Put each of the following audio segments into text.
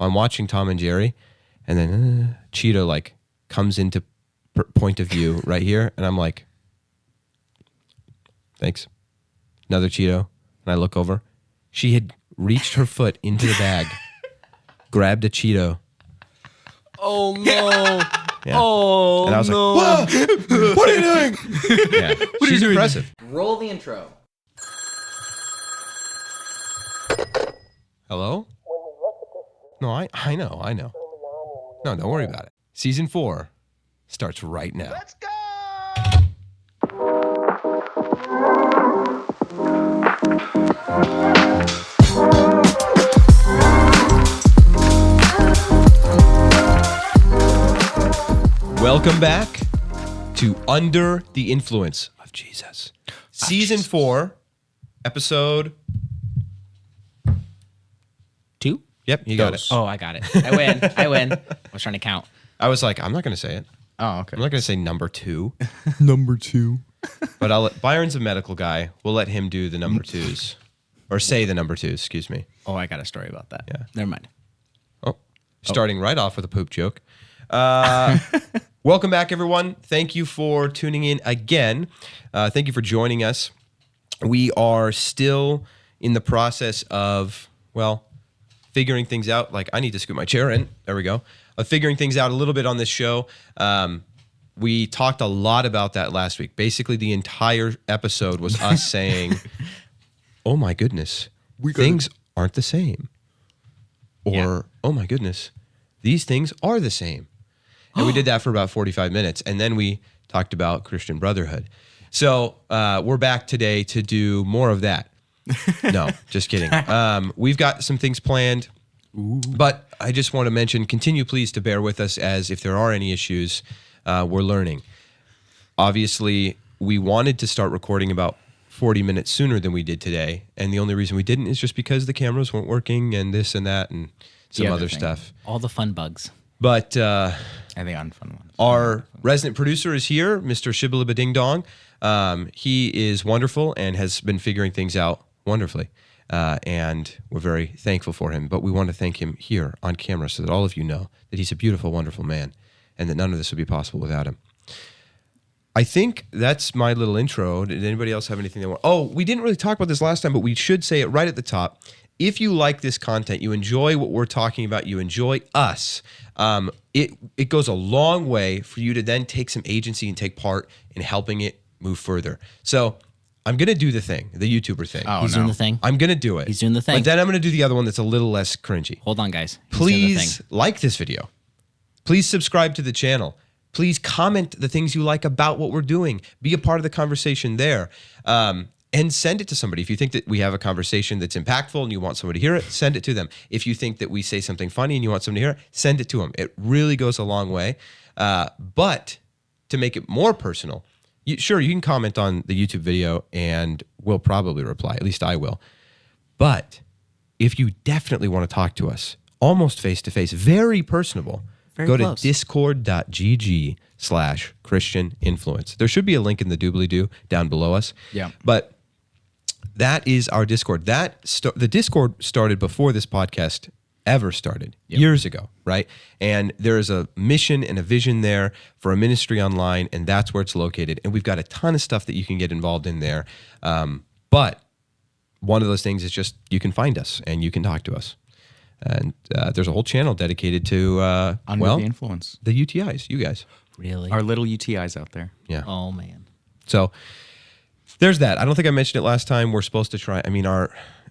I'm watching Tom and Jerry, and then Cheeto like comes into point of view right here, and I'm like, thanks. Another Cheeto, and I look over. She had reached her foot into the bag, grabbed a Cheeto. Oh no! Yeah. Oh and I was no! Like, what are you doing? Yeah, she's impressive. Roll the intro. Hello? No, I know. No, don't worry about it. Season 4 starts right now. Let's go! Welcome back to Under the Influence of Jesus. Season 4, episode 2? Yep, you got it. Oh, I got it. I win. I was trying to count. I was like, I'm not going to say it. Oh, okay. I'm not going to say number 2. Number 2. But I'll let Byron's a medical guy. We'll let him do the number 2s. Or say the number 2s, excuse me. Oh, I got a story about that. Yeah. Never mind. Starting right off with a poop joke. Welcome back, everyone. Thank you for tuning in again. Thank you for joining us. We are still in the process of, figuring things out. Like, I need to scoot my chair in. There we go. Figuring things out a little bit on this show. We talked a lot about that last week. Basically, the entire episode was us saying, oh my goodness, things aren't the same. Or, oh my goodness, these things are the same. And we did that for about 45 minutes. And then we talked about Christian Brotherhood. So we're back today to do more of that. No, just kidding. We've got some things planned. But I just want to mention, continue please to bear with us, as if there are any issues, we're learning. Obviously, we wanted to start recording about 40 minutes sooner than we did today. And the only reason we didn't is just because the cameras weren't working and this and that and some other stuff. All the fun bugs. But I think unfun ones. our resident producer is here, Mr. Shibbolibba Ding Dong. He is wonderful and has been figuring things out wonderfully. And we're very thankful for him. But we want to thank him here on camera so that all of you know that he's a beautiful, wonderful man and that none of this would be possible without him. I think that's my little intro. Did anybody else have anything they want? Oh, we didn't really talk about this last time, but we should say it right at the top. If you like this content, you enjoy what we're talking about, you enjoy us, it goes a long way for you to then take some agency and take part in helping it move further. So I'm going to do the thing, the YouTuber thing. He's doing the thing. I'm going to do it. He's doing the thing. But then I'm going to do the other one that's a little less cringy. Hold on, guys. He's doing the Please thing. like this video. Please subscribe to the channel. Please comment the things you like about what we're doing. Be a part of the conversation there. And send it to somebody. If you think that we have a conversation that's impactful and you want somebody to hear it, send it to them. If you think that we say something funny and you want somebody to hear it, send it to them. It really goes a long way. But to make it more personal, you can comment on the YouTube video and we'll probably reply. At least I will. But if you definitely want to talk to us, almost face-to-face, very personable, go close. to discord.gg/Christian Influence. There should be a link in the doobly-doo down below us. Yeah. But that is our Discord. The Discord started before this podcast ever started, years ago, right? And there is a mission and a vision there for a ministry online, and that's where it's located. And we've got a ton of stuff that you can get involved in there. But one of those things is just you can find us and you can talk to us. And there's a whole channel dedicated to, Under the influence. the UTIs, you guys. Really? Our little UTIs out there. Yeah. Oh, man. So there's that. I don't think I mentioned it last time. We're supposed to try. I mean,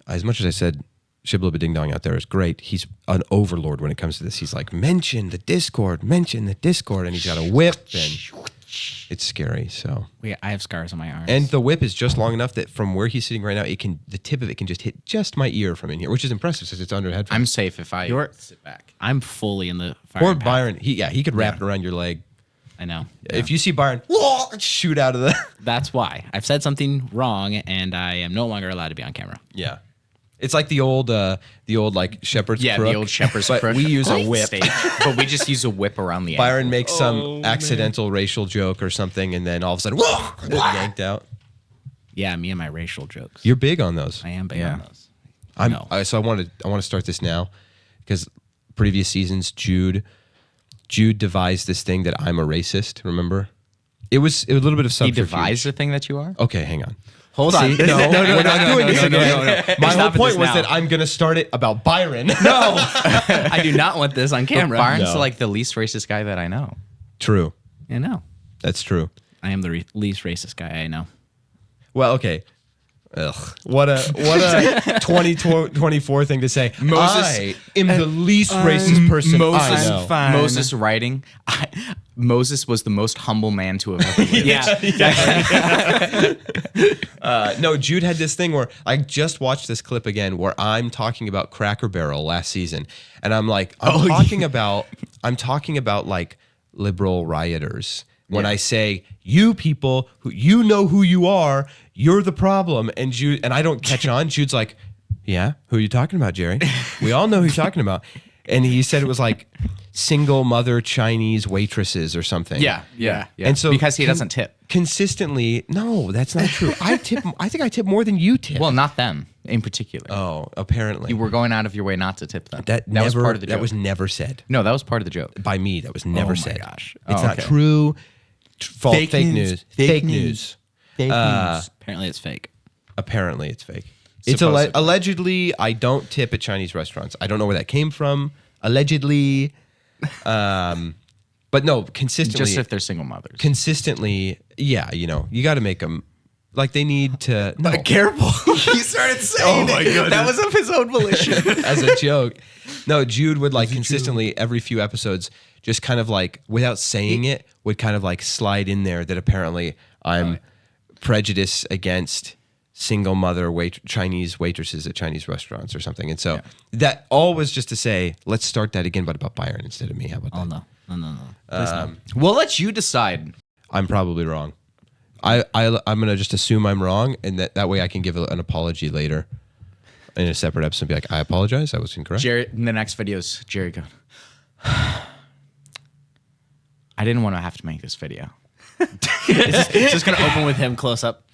as much as I said, Shibbolibba Ding Dong out there is great. He's an overlord when it comes to this. He's like, mention the Discord. And he's got a whip and it's scary. So I have scars on my arms. and the whip is just long enough that from where he's sitting right now, the tip of it can just hit just my ear from in here, which is impressive since it's under headphones. I'm safe if I sit back. I'm fully in the fire. Or Byron, he could wrap it around your leg. I know. If you see Byron, shoot out of the... That's why. I've said something wrong, and I am no longer allowed to be on camera. Yeah. It's like the old like shepherd's crook. the old shepherd's but crook. we use a whip. Stage. But we just use a whip around the Byron ankle. makes some accidental racial joke or something, and then all of a sudden, yanked out. Yeah, me and my racial jokes. You're big on those. I am big on those. So I want to start this now because previous seasons, Jude devised this thing that I'm a racist. Remember? It was a little bit of He subterfuge. devised the thing that you are? Okay, hang on. Hold on. No, we're not doing this again. My whole Stop point this was now. that I'm going to start it about Byron. No, I do not want this on camera. Byron's No. like the least racist guy that I know. True. I know. That's true. I am the least racist guy I know. Well, okay. Ugh. What a 2024 thing to say. I am the least racist person I know. fine. Moses writing. Moses was the most humble man to have ever lived. No, Jude had this thing where I just watched this clip again where I'm talking about Cracker Barrel last season, and I'm like, I'm talking about like liberal rioters. When I say you people who you know who you are, you're the problem, and Jude and I don't catch on. Jude's like, yeah, who are you talking about, Jerry? We all know who you're talking about, and he said it was like single mother Chinese waitresses or something. Yeah. And so because he doesn't tip. Consistently, no, that's not true. I think I tip more than you tip. Well, not them in particular. Oh, apparently. You were going out of your way not to tip them. That was part of the joke. That was never said. No, that was part of the joke. By me. That was never my said. gosh. It's Oh, not okay. true. Fake news. Fake news. Fake news. Apparently, it's fake. Apparently, it's fake. It's Supposedly. allegedly. I don't tip at Chinese restaurants. I don't know where that came from. Allegedly, but no, consistently. Just if they're single mothers. Consistently, yeah. You know, you got to make them like they need to. No. Careful. He started saying it. That was of his own volition. As a joke. No, Jude would like consistently every few episodes, just kind of like without saying it, would kind of like slide in there that apparently I'm prejudiced against single mother Chinese waitresses at Chinese restaurants or something. And so that all was just to say, let's start that again, but about Byron instead of me. How about that? Oh, no. We'll let you decide. I'm probably wrong. I'm gonna just assume I'm wrong, and that way I can give an apology later in a separate episode. And be like, I apologize, I was incorrect. Jerry, in the next videos, Jerry go, I didn't want to have to make this video. It's just gonna open with him close up,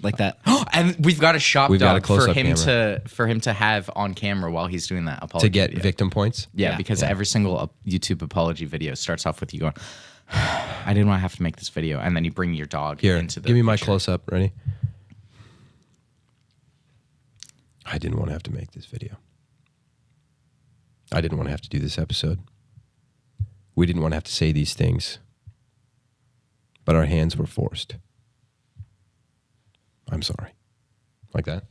like that. And we've got a shop We've got a dog for close-up him camera. for him to have on camera while he's doing that apology To get video. victim points. Yeah, because every single YouTube apology video starts off with you going, I didn't want to have to make this video. And then you bring your dog Here, into the give me my picture. close up. Ready? I didn't want to have to make this video. I didn't want to have to do this episode. We didn't want to have to say these things, but our hands were forced. I'm sorry. Like that?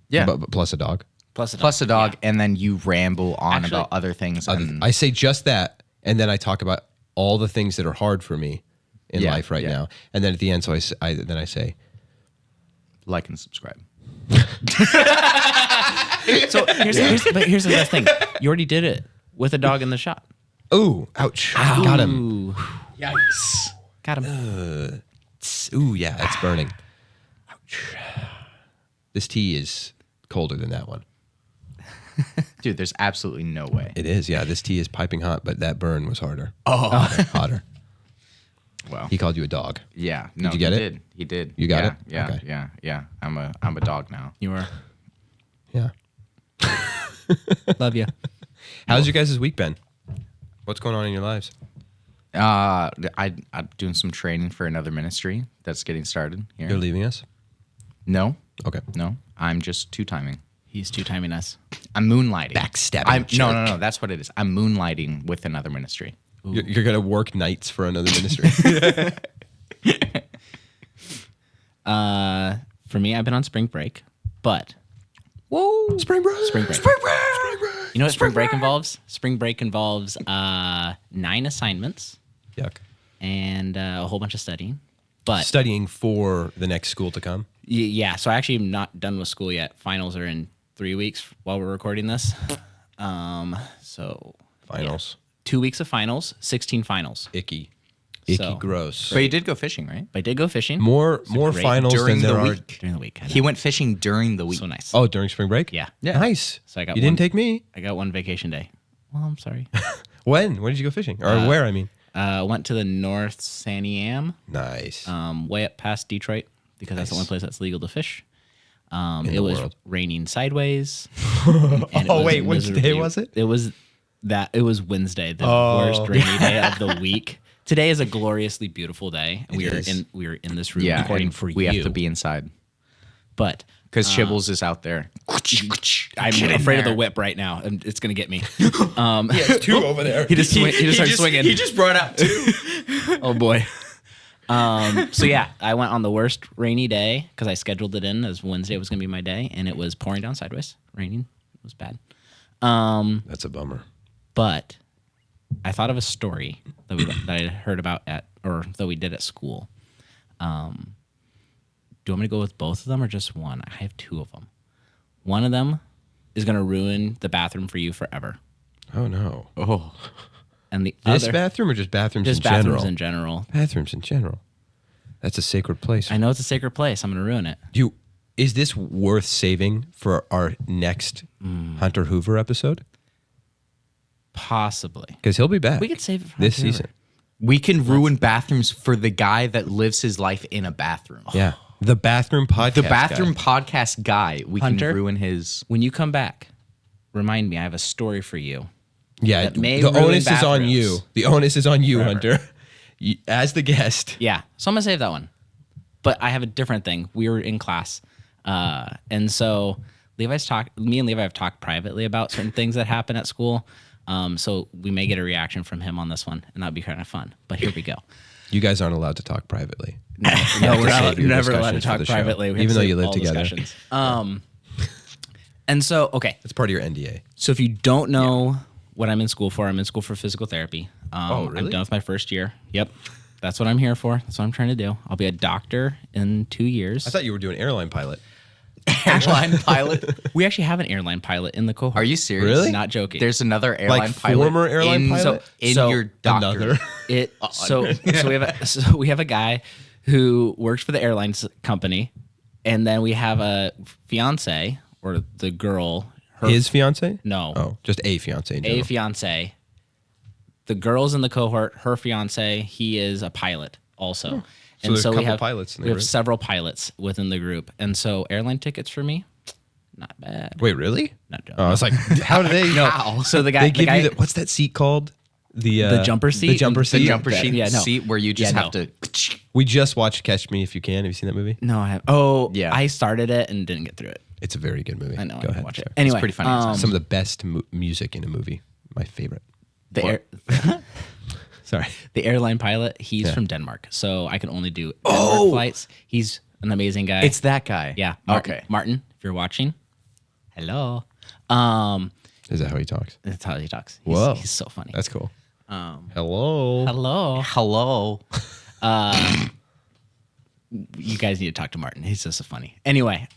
Yeah. But plus a dog. Plus a dog, and then you ramble on Actually, about other things. And I say just that, and then I talk about all the things that are hard for me in life right now. And then at the end, so I say, like and subscribe. So here's the best thing. You already did it with a dog in the shot. ooh, ouch. Got him. Ooh. Yikes. Got him. Ooh, yeah, it's burning. Ouch. This tea is colder than that one. Dude, there's absolutely no way. It is, yeah. This tea is piping hot, but that burn was harder. Oh. Hotter. Well, He called you a dog. yeah. No, you get he it? Did. He did. You got Yeah, it? Yeah, Okay. yeah. I'm a dog now. You are. Yeah. Love you. How's your guys' week been? What's going on in your lives? I'm doing some training for another ministry that's getting started here. You're leaving us? No, Okay. no. I'm just two-timing. He's two-timing us. I'm moonlighting. Backstabbing No. jerk. That's what it is. I'm moonlighting with another ministry. You're going to work nights for another ministry. For me, I've been on spring break, but Spring break. Spring break. You know what spring break involves? Spring break involves 9 assignments Yuck. and a whole bunch of studying. But Studying for the next school to come. yeah, so I actually am not done with school yet. Finals are in 3 weeks while we're recording this. So Finals. 2 weeks of finals, 16 finals. Icky. Icky So- gross. But you did go fishing, right? I did go fishing More great. finals During than the there are. week. during the week. He went fishing during the week. so nice. Oh, during spring break? Yeah. Nice. So I got you didn't one- take me. I got one vacation day. Well, I'm sorry. When? When did you go fishing? Or where, I mean? Went to the North Santiam, Nice. way up past Detroit, because that's the Nice. only place that's legal to fish. In It the was world. raining sideways. and it Oh, was wait, which day miserably- was it? It was That it was Wednesday, the worst rainy day of the week. Today is a gloriously beautiful day, and we are in this room recording and for we you. have to be inside But because Shibbles is out there. I'm afraid of the whip right now, and it's gonna get me. He has two over there. He just started swinging. He just brought out two. Oh boy. So yeah, I went on the worst rainy day because I scheduled it in as Wednesday was gonna be my day, and it was pouring down sideways, raining. It was bad. That's a bummer. But I thought of a story that I heard about that we did at school. Do you want me to go with both of them or just one? I have two of them. One of them is going to ruin the bathroom for you forever. Oh no. Oh, And the This other, bathroom or just bathrooms just in general? bathrooms in general. Bathrooms in general. That's a sacred place. I know it's a sacred place. I'm going to ruin it. Is this worth saving for our next Hunter Hoover episode? Possibly. Because he'll be back. We could save it for this Hunter season. we can ruin bathrooms for the guy that lives his life in a bathroom. Yeah. The bathroom podcast. The bathroom guy. podcast guy. We Hunter? can ruin his. When you come back, remind me. I have a story for you. Yeah. that may The ruin onus is on bathrooms. you. The onus is on you, Hunter. As the guest. Yeah. So I'm going to save that one. But I have a different thing. We were in class. And so me and Levi have talked privately about certain things that happen at school. So we may get a reaction from him on this one, and that'd be kind of fun. But here we go. You guys aren't allowed to talk privately. No, we're Save your never allowed to discussions for talk the show, privately. We have even to though save you live all together. discussions. And so, okay. That's part of your NDA. So if you don't know what I'm in school for physical therapy. Oh, really? I'm done with my first year. Yep. That's what I'm here for. That's what I'm trying to do. I'll be a doctor in 2 years. I thought you were doing airline pilot. Airline pilot. We actually have an airline pilot in the cohort. Are you serious? Really? Not joking. There's another airline Like pilot. former airline pilot? in So- your doctor. Another. So we have a guy who works for the airlines company, and then we have a fiance or the girl. His fiance? No. Oh, just a fiance in A general. fiance. The girl's in the cohort. Her fiance. He is a pilot also. So there's a we couple have pilots in the we have group. several pilots within the group, and so airline tickets for me, not bad. Wait, really? Not joking. Oh, I was like, how do they? No. So the guy, They give you what's that seat called? the jumper seat. The jumper seat. The jumper sheet Yeah, no. seat where you just Yeah, have no. to. We just watched Catch Me If You Can. Have you seen that movie? No, I have. Oh, Yeah. I started it and didn't get through it. It's a very good movie. I know. Go I ahead. watch it. Sorry. Anyway, pretty funny. Some of the best music in a movie. My favorite. Sorry. The airline pilot. He's from Denmark, so I can only do Denmark flights. He's an amazing guy. It's that guy. yeah. Okay. Martin, if you're watching, hello. Is that how he talks? That's how he talks. Whoa. He's so funny. That's cool. Hello. Hello. Hello. You guys need to talk to Martin. He's just so funny. Anyway,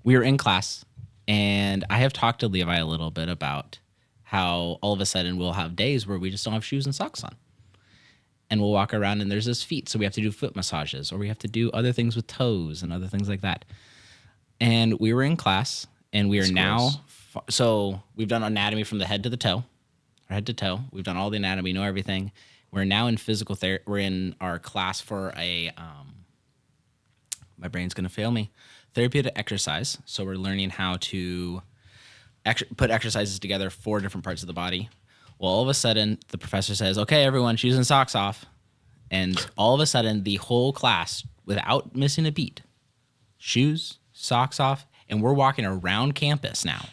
we were in class, and I have talked to Levi a little bit about how all of a sudden we'll have days where we just don't have shoes and socks on. And we'll walk around and there's his feet. So we have to do foot massages, or we have to do other things with toes and other things like that. And we were in class, and we are now, so we've done anatomy from the head to the toe, or head to toe. We've done all the anatomy, know everything. We're now in physical therapy. We're in our class for a, my brain's going to fail me, therapeutic exercise. So we're learning how to put exercises together for different parts of the body. Well, all of a sudden, the professor says, okay, everyone, shoes and socks off. And all of a sudden, the whole class, without missing a beat, shoes, socks off, and we're walking around campus now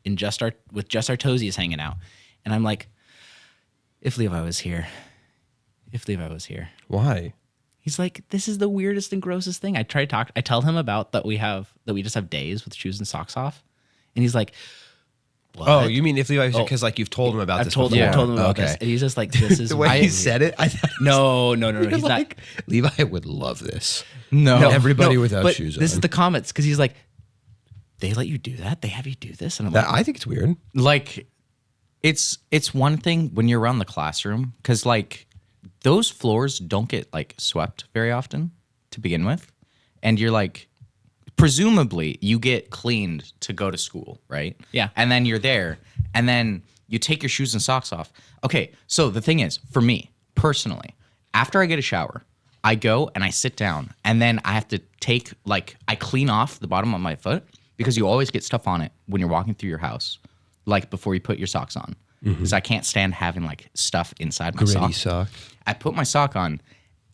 with just our toesies hanging out. And I'm like, if Levi was here. Why? He's like, this is the weirdest and grossest thing. I tell him about that we just have days with shoes and socks off. And he's like, what? Oh, you mean if Levi was because like you've told him about I've this told before? him about Okay. this. And he's just like, this is The way he said it, I thought No. He's like, Levi would love this. No. Everybody without but shoes this on. is the comments, because he's like, they let you do that? They have you do this? And I'm like, I think it's weird. Like, it's one thing when you're around the classroom, because like those floors don't get like swept very often to begin with, and you're like, presumably you get cleaned to go to school, right? Yeah. And then you're there, and then you take your shoes and socks off. Okay, so the thing is, for me personally, after I get a shower, I go and I sit down, and then I have to I clean off the bottom of my foot, because you always get stuff on it when you're walking through your house. like before you put your socks on, because I can't stand having like stuff inside my Gritty sock. sock. I put my sock on,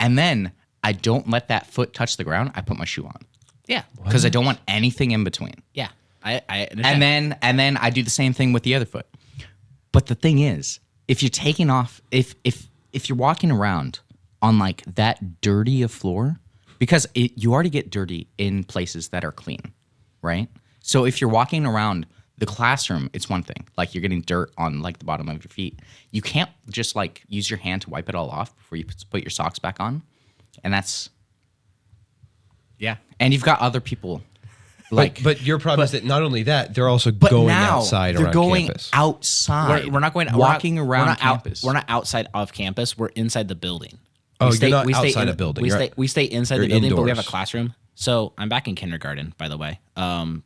and then I don't let that foot touch the ground. I put my shoe on Yeah. because I don't want anything in between. Yeah. I understand. And then I do the same thing with the other foot. But the thing is, if you're taking off, if you're walking around on like that dirty a floor, because you already get dirty in places that are clean, right? So if you're walking around the classroom, it's one thing. Like you're getting dirt on like the bottom of your feet. You can't just like use your hand to wipe it all off before you put your socks back on. And that's, yeah. and you've got other people. Like, But your problem is that not only that, they're also going now outside they're around going campus. outside. We're not going walking around we're not campus. We're not outside of campus. We're inside the building. Oh, We you're not we outside in- a building. We stay inside you're the building, but we have a indoors. classroom. So I'm back in kindergarten, by the way,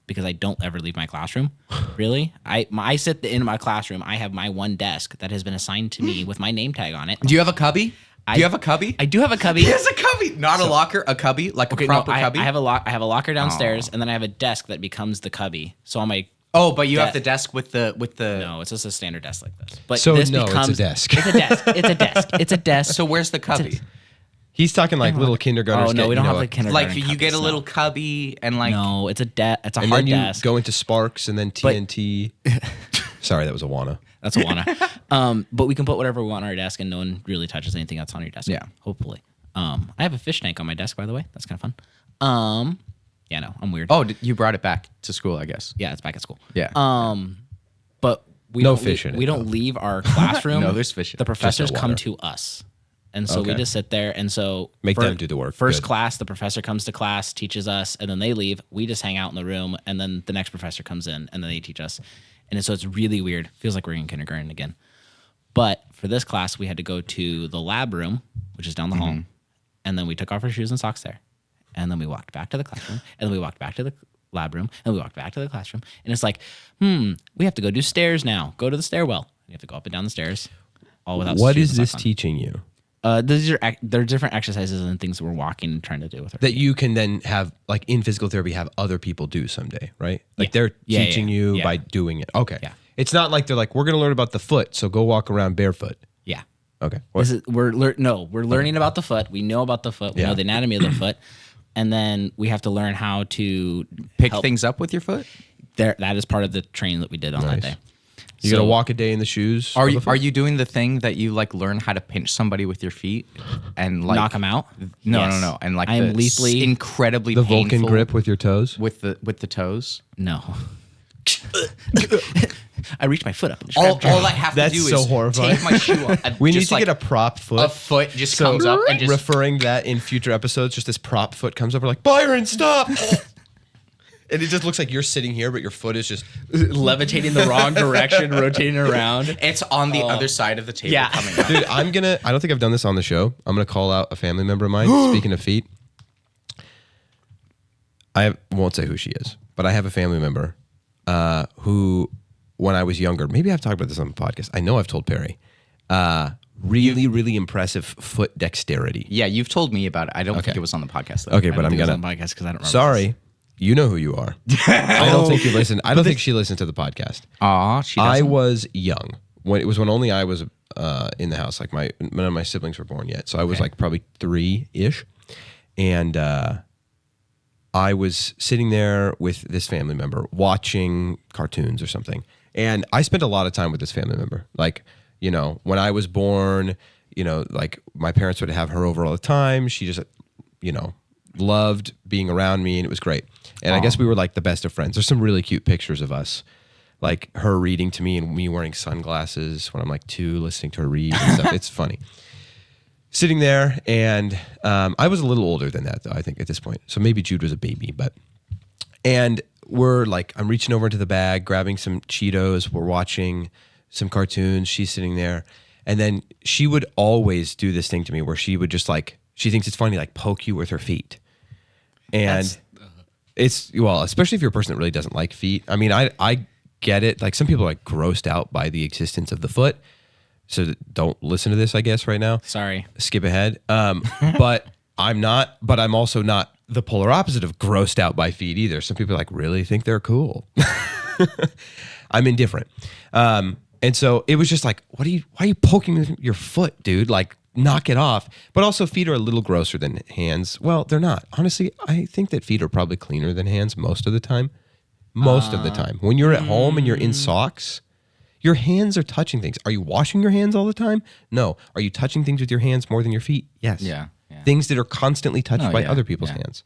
because I don't ever leave my classroom. Really, I sit in my classroom. I have my one desk that has been assigned to me with my name tag on it. Do you have a cubby? Do you have a cubby? I do have a cubby. He has a cubby, not a locker, a cubby, like a proper cubby. I have a locker downstairs, and then I have a desk that becomes the cubby. So on my Oh, but you have the desk with the no, it's just a standard desk like this. But So this no, it's a becomes desk. It's a desk. It's a desk. It's a desk. So where's the cubby? He's talking like little kindergartners. Oh no, get, we don't you have know, like kindergarten. Like you get a cubbies, little no. cubby and like No, it's a it's a and hard then you desk. go into Sparks and then TNT. Sorry, that was a Wana. That's a wanna. But we can put whatever we want on our desk, and no one really touches anything that's on your desk. Yeah. Hopefully. I have a fish tank on my desk, by the way. That's kind of fun. Yeah, no, I'm weird. you brought it back to school, I guess. Yeah, it's back at school. Yeah. But we No don't fish in it, we don't leave our classroom. No, there's fish in The it. professors Just come water. to us. And so we Okay. just sit there, and so Make them do the work. First Good. class, the professor comes to class, teaches us, and then they leave. We just hang out in the room, and then the next professor comes in, and then they teach us. And so it's really weird. Feels like we're in kindergarten again. But for this class, we had to go to the lab room, which is down the hall, and then we took off our shoes and socks there, and then we walked back to the classroom, and then we walked back to the lab room, and we walked back to the classroom, and it's like, we have to go do stairs now. Go to the stairwell. You have to go up and down the stairs, all without. What shoes is and this socks on. teaching you? There are different exercises and things that we're walking and trying to do with her. That you can then have, like in physical therapy, have other people do someday, right? Like Yeah. they're Yeah, teaching you yeah. by doing it. Okay. Yeah. It's not like they're like, we're going to learn about the foot, so go walk around barefoot. Yeah. Okay. We're learning about the foot. We know about the foot. We Yeah. know the anatomy of the foot, and then we have to learn how to Pick help- things up with your foot? That is part of the training that we did on that Nice. day. You got to walk a day in the shoes. Are of you a foot? are you doing the thing that you like learn how to pinch somebody with your feet and like knock them out? No, Yes. no, and like I am the lethally incredibly the Vulcan painful grip with your toes? with the toes. no. I reached my foot up. And just All grabbed her. I have That's to do so is horrifying. take my shoe off. We need just to like get a prop foot. a foot just comes up and just referring that in future episodes, just this prop foot comes up. We're like, Byron, stop. And it just looks like you're sitting here, but your foot is just levitating the wrong direction, rotating around. it's on the other side of the table Yeah. coming up. Dude, I don't think I've done this on the show. I'm gonna call out a family member of mine. Speaking of feet, won't say who she is, but I have a family member who, when I was younger, maybe I've talked about this on the podcast. I know I've told Perry. Really, really impressive foot dexterity. Yeah, you've told me about it. I don't think Okay. it was on the podcast though. Okay, I but don't I'm think it was gonna. on the podcast because I don't remember. Sorry, you know who you are. I don't think you listen. I don't think she listened to the podcast. Aw, she I doesn't. was young when only I was in the house. Like none of my siblings were born yet, so I was like probably 3-ish, and I was sitting there with this family member watching cartoons or something, and I spent a lot of time with this family member. Like, you know, when I was born, you know, like my parents would have her over all the time. She just, you know, loved being around me, and it was great. And I guess we were like the best of friends. There's some really cute pictures of us, like her reading to me and me wearing sunglasses when I'm like 2, listening to her read and stuff. It's funny. Sitting there, and I was a little older than that, though, I think, at this point. So maybe Jude was a baby, and we're like, I'm reaching over into the bag, grabbing some Cheetos. We're watching some cartoons. She's sitting there. And then she would always do this thing to me where she would just like, she thinks it's funny, like poke you with her feet. And it's, well, especially if you're a person that really doesn't like feet. I mean, I get it. Like some people are like grossed out by the existence of the foot. So don't listen to this, I guess, right now. Sorry. Skip ahead. But I'm not, but I'm also not the polar opposite of grossed out by feet either. Some people like really think they're cool. I'm indifferent. And so it was just like, why are you poking me with your foot, dude? Like, knock it off. But also, feet are a little grosser than hands. Well, they're not. Honestly, I think that feet are probably cleaner than hands most of the time. Most of the time. When you're at home and you're in socks, your hands are touching things. Are you washing your hands all the time? No. Are you touching things with your hands more than your feet? Yes. Yeah. Things that are constantly touched by other people's hands.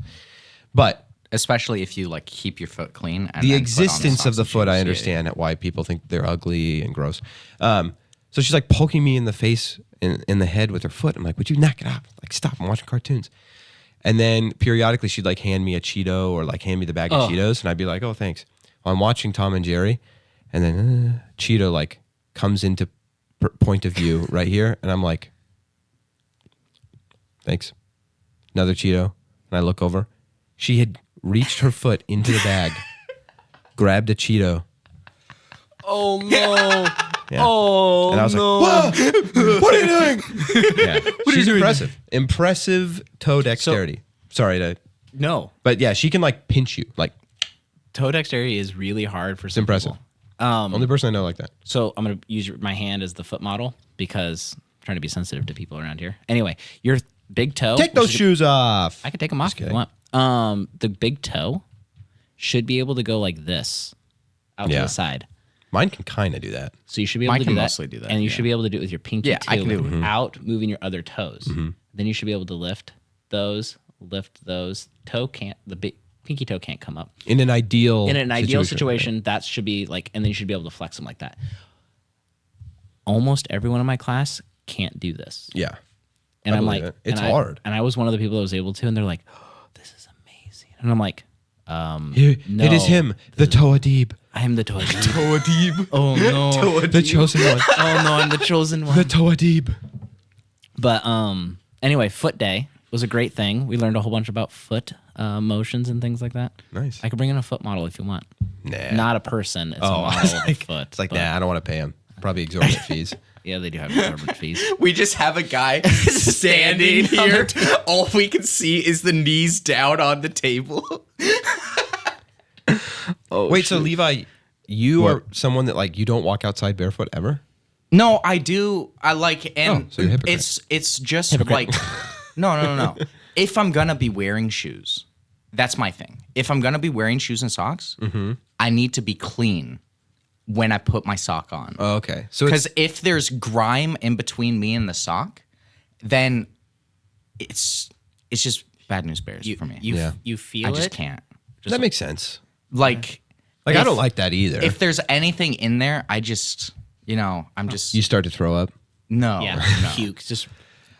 But especially if you like keep your foot clean. And the then existence put on of the foot, I understand why people think they're ugly and gross. So she's like poking me in the face, in the head with her foot. I'm like, would you knock it off? Like, stop, I'm watching cartoons. And then periodically she'd like hand me a Cheeto or like hand me the bag of Cheetos, and I'd be like, oh, thanks. Well, I'm watching Tom and Jerry, and then Cheeto like comes into point of view right here, and I'm like, thanks. Another Cheeto, and I look over. She had reached her foot into the bag, grabbed a Cheeto. Oh no! Yeah. Oh, and I was no. like, whoa, what are you doing? Yeah. She's impressive. Impressive toe dexterity. No. But yeah, she can like pinch you. Like, Toe dexterity is really hard for some impressive. people. Only person I know like that. So I'm going to use my hand as the foot model because I'm trying to be sensitive to people around here. Anyway, your big toe. Take those shoes off. I can take them off if you want. The big toe should be able to go like this out to the side. Mine can kind of do that. So you should be able to do that. mostly do that. And you should be able to do it with your pinky too. I can do it. Without moving your other toes. Then you should be able to lift those. Toe can't, the pinky toe can't come up. In an ideal situation, that should be like, and then you should be able to flex them like that. Almost everyone in my class can't do this. Yeah. And I'm believe like, it. It's and hard. And I was one of the people that was able to, and they're like, oh, this is amazing. And I'm like, no. It is him, the Toe Adib. I am the Toe Adib. Toe Adib. Oh no. The chosen one. Oh no, I'm the chosen one. The Toe Adib. But anyway, foot day was a great thing. We learned a whole bunch about foot motions and things like that. Nice. I could bring in a foot model if you want. Nah. Not a person. It's a I model was of a like, foot. it's like, but- nah, I don't want to pay him. Probably exorbitant fees. Yeah, they do have exorbitant fees. We just have a guy standing here. All we can see is the knees down on the table. Wait, so Levi, you are someone that like you don't walk outside barefoot ever? No, I do. I like, and so you're a hypocrite. it's just like, no. If I'm gonna be wearing shoes, that's my thing. If I'm gonna be wearing shoes and socks, I need to be clean when I put my sock on. Oh, okay. So Because if there's grime in between me and the sock, then it's just bad news bears for me. You feel I just it? can't. that makes sense. Like Like I don't like that either. If there's anything in there, I just, I'm just you start to throw up. no. Yeah, no. puke. Just